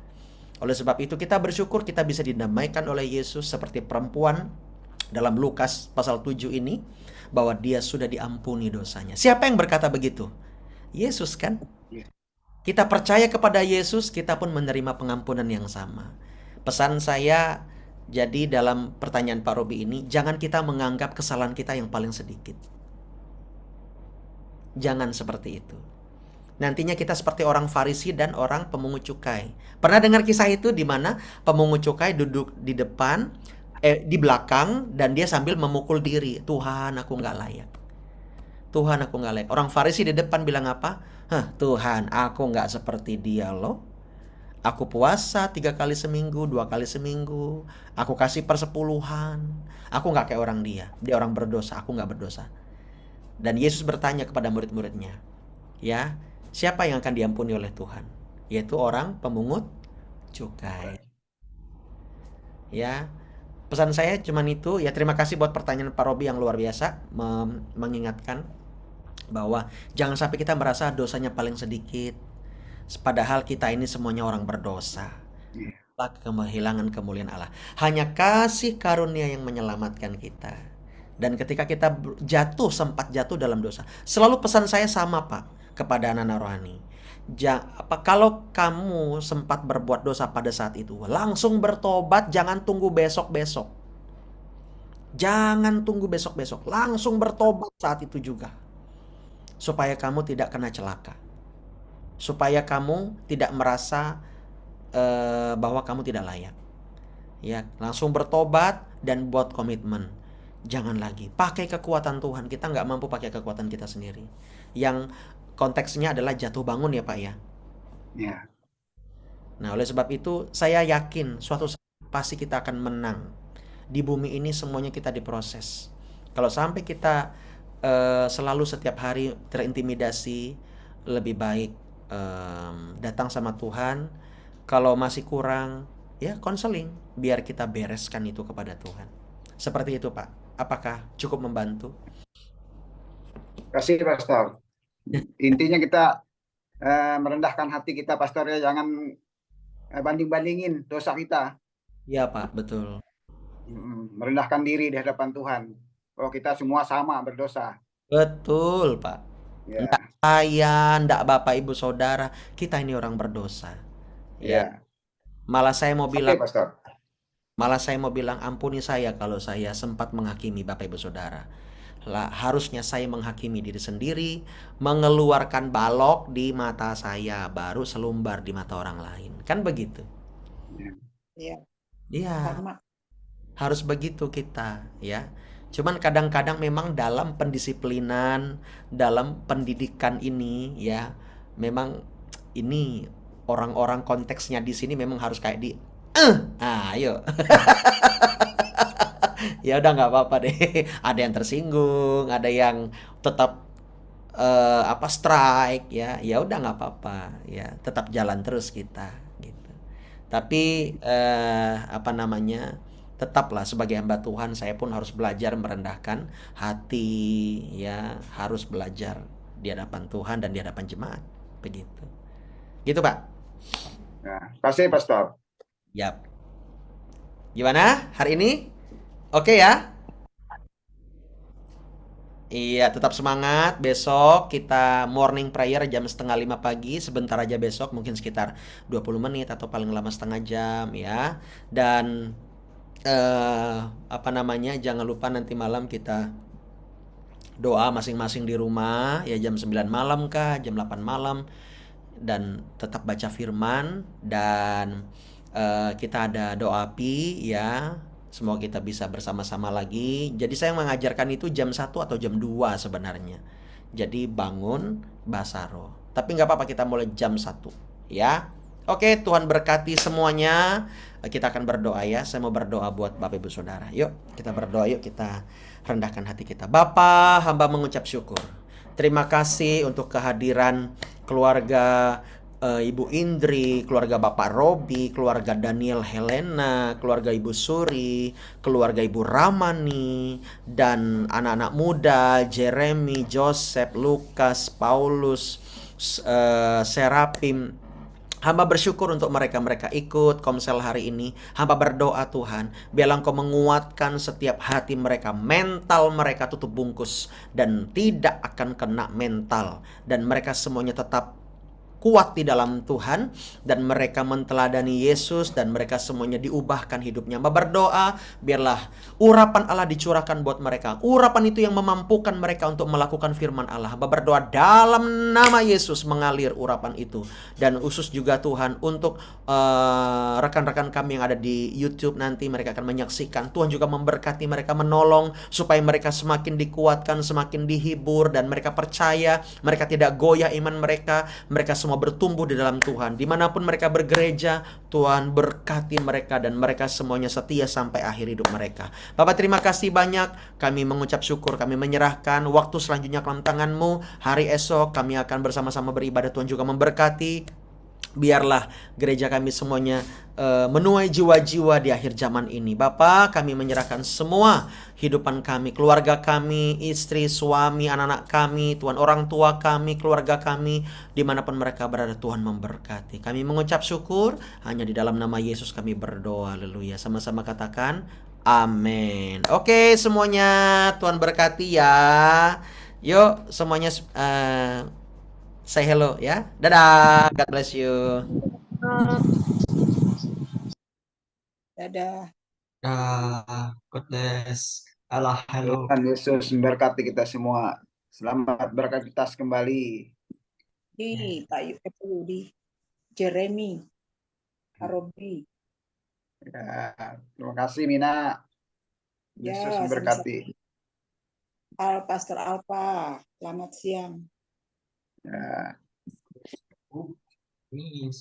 Oleh sebab itu kita bersyukur kita bisa didamaikan oleh Yesus seperti perempuan dalam Lukas pasal 7 ini, bahwa dia sudah diampuni dosanya. Siapa yang berkata begitu? Yesus kan? Kita percaya kepada Yesus, kita pun menerima pengampunan yang sama. Pesan saya jadi dalam pertanyaan Pak Robi ini, jangan kita menganggap kesalahan kita yang paling sedikit. Jangan seperti itu. Nantinya kita seperti orang Farisi dan orang pemungut cukai. Pernah dengar kisah itu di mana pemungut cukai duduk di depan, di belakang, dan dia sambil memukul diri. Tuhan, aku nggak layak. Tuhan, aku nggak layak. Orang Farisi di depan bilang apa? Tuhan, aku nggak seperti dia loh. Aku puasa 3 kali seminggu, 2 kali seminggu. Aku kasih persepuluhan. Aku nggak kayak orang dia. Dia orang berdosa, aku nggak berdosa. Dan Yesus bertanya kepada murid-muridnya, ya, siapa yang akan diampuni oleh Tuhan? Yaitu orang pemungut cukai. Ya, pesan saya cuman itu. Ya, terima kasih buat pertanyaan Pak Robi yang luar biasa, mengingatkan bahwa jangan sampai kita merasa dosanya paling sedikit, padahal kita ini semuanya orang berdosa. Kehilangan kemuliaan Allah. Hanya kasih karunia yang menyelamatkan kita. Dan ketika kita sempat jatuh dalam dosa, selalu pesan saya sama Pak kepada anak-anak rohani. Kalau kamu sempat berbuat dosa pada saat itu, langsung bertobat, jangan tunggu besok-besok. Jangan tunggu besok-besok, langsung bertobat saat itu juga. Supaya kamu tidak kena celaka. Supaya kamu tidak merasa bahwa kamu tidak layak. Ya, langsung bertobat dan buat komitmen. Jangan lagi pakai kekuatan Tuhan. Kita nggak mampu pakai kekuatan kita sendiri. Yang konteksnya adalah jatuh bangun ya Pak ya. Ya. Nah, oleh sebab itu saya yakin suatu saat pasti kita akan menang. Di bumi ini semuanya kita diproses. Kalau sampai kita selalu setiap hari terintimidasi, lebih baik datang sama Tuhan. Kalau masih kurang, ya konseling. Biar kita bereskan itu kepada Tuhan. Seperti itu Pak. Apakah cukup membantu? Kasih Pastor. Intinya kita merendahkan hati kita Pastor ya, jangan banding-bandingin dosa kita. Iya Pak, betul. Merendahkan diri di hadapan Tuhan. Kalau kita semua sama berdosa. Betul Pak. Ya. saya, ndak Bapak Ibu Saudara, kita ini orang berdosa. Ya. Malah saya mau bilang, Pastor. malah saya mau bilang ampuni saya kalau saya sempat menghakimi Bapak Ibu Saudara. Lah, harusnya saya menghakimi diri sendiri, mengeluarkan balok di mata saya, baru selumbar di mata orang lain. Kan begitu? Iya. Iya. Sama. Harus begitu kita, ya. Cuman kadang-kadang memang dalam pendisiplinan, dalam pendidikan ini, ya, memang ini orang-orang konteksnya di sini memang harus kayak di ayo. Ya udah nggak apa-apa deh. Ada yang tersinggung, ada yang tetap strike, ya. Ya udah nggak apa-apa, ya. Tetap jalan terus kita gitu. Tapi tetaplah sebagai hamba Tuhan saya pun harus belajar merendahkan hati, ya, harus belajar di hadapan Tuhan dan di hadapan jemaat. Begitu. Gitu, Pak. Nah, kasih Pastor. Yap. Gimana hari ini? Oke ya? Iya, tetap semangat. Besok kita morning prayer jam 4:30 pagi. Sebentar aja besok, mungkin sekitar 20 menit atau paling lama setengah jam, ya. Dan jangan lupa nanti malam kita doa masing-masing di rumah, ya, jam 9 malam kah, jam 8 malam. Dan tetap baca firman. Dan kita ada doa api, ya. Semoga kita bisa bersama-sama lagi. Jadi saya mengajarkan itu jam 1 atau jam 2 sebenarnya. Jadi bangun basaro. Tapi nggak apa-apa, kita mulai jam 1, ya. Oke, Tuhan berkati semuanya. Kita akan berdoa, ya. Saya mau berdoa buat Bapak Ibu Saudara. Yuk, kita berdoa, yuk kita rendahkan hati kita. Bapa, hamba mengucap syukur. Terima kasih untuk kehadiran keluarga Ibu Indri, keluarga Bapak Robi, keluarga Daniel Helena, keluarga Ibu Suri, keluarga Ibu Ramani, dan anak-anak muda Jeremy, Joseph, Lukas, Paulus, Serapim. Hamba bersyukur untuk mereka ikut komsel hari ini. Hamba berdoa Tuhan, biarlah Engkau menguatkan setiap hati mereka, mental mereka tutup bungkus dan tidak akan kena mental, dan mereka semuanya tetap kuat di dalam Tuhan, dan mereka menteladani Yesus, dan mereka semuanya diubahkan hidupnya. Hamba berdoa, biarlah urapan Allah dicurahkan buat mereka. Urapan itu yang memampukan mereka untuk melakukan firman Allah. Hamba berdoa dalam nama Yesus mengalir urapan itu. Dan khusus juga Tuhan untuk rekan-rekan kami yang ada di YouTube nanti, mereka akan menyaksikan. Tuhan juga memberkati mereka, menolong supaya mereka semakin dikuatkan, semakin dihibur, dan mereka percaya, mereka tidak goyah iman mereka. Mereka semua bertumbuh di dalam Tuhan. Dimanapun mereka bergereja, Tuhan berkati mereka, dan mereka semuanya setia sampai akhir hidup mereka. Bapak, terima kasih banyak. Kami mengucap syukur, kami menyerahkan waktu selanjutnya ke dalam tangan-Mu. Hari esok kami akan bersama-sama beribadah. Tuhan juga memberkati. Biarlah gereja kami semuanya menuai jiwa-jiwa di akhir zaman ini. Bapa, kami menyerahkan semua hidupan kami, keluarga kami, istri, suami, anak-anak kami, Tuhan, orang tua kami, keluarga kami, dimanapun mereka berada, Tuhan memberkati. Kami mengucap syukur, hanya di dalam nama Yesus kami berdoa. Haleluya. Sama-sama katakan amin. Oke semuanya, Tuhan berkati ya. Yuk semuanya say hello, ya. Dadah. God bless you. Dadah. God bless. Allah, halo. Tuhan Yesus memberkati kita semua. Selamat beraktivitas kembali. Di Pak Yudi, Jeremy, Robi. Ya, terima kasih Mina. Yesus memberkati. Pastor Alfa, selamat siang. Ya. Ini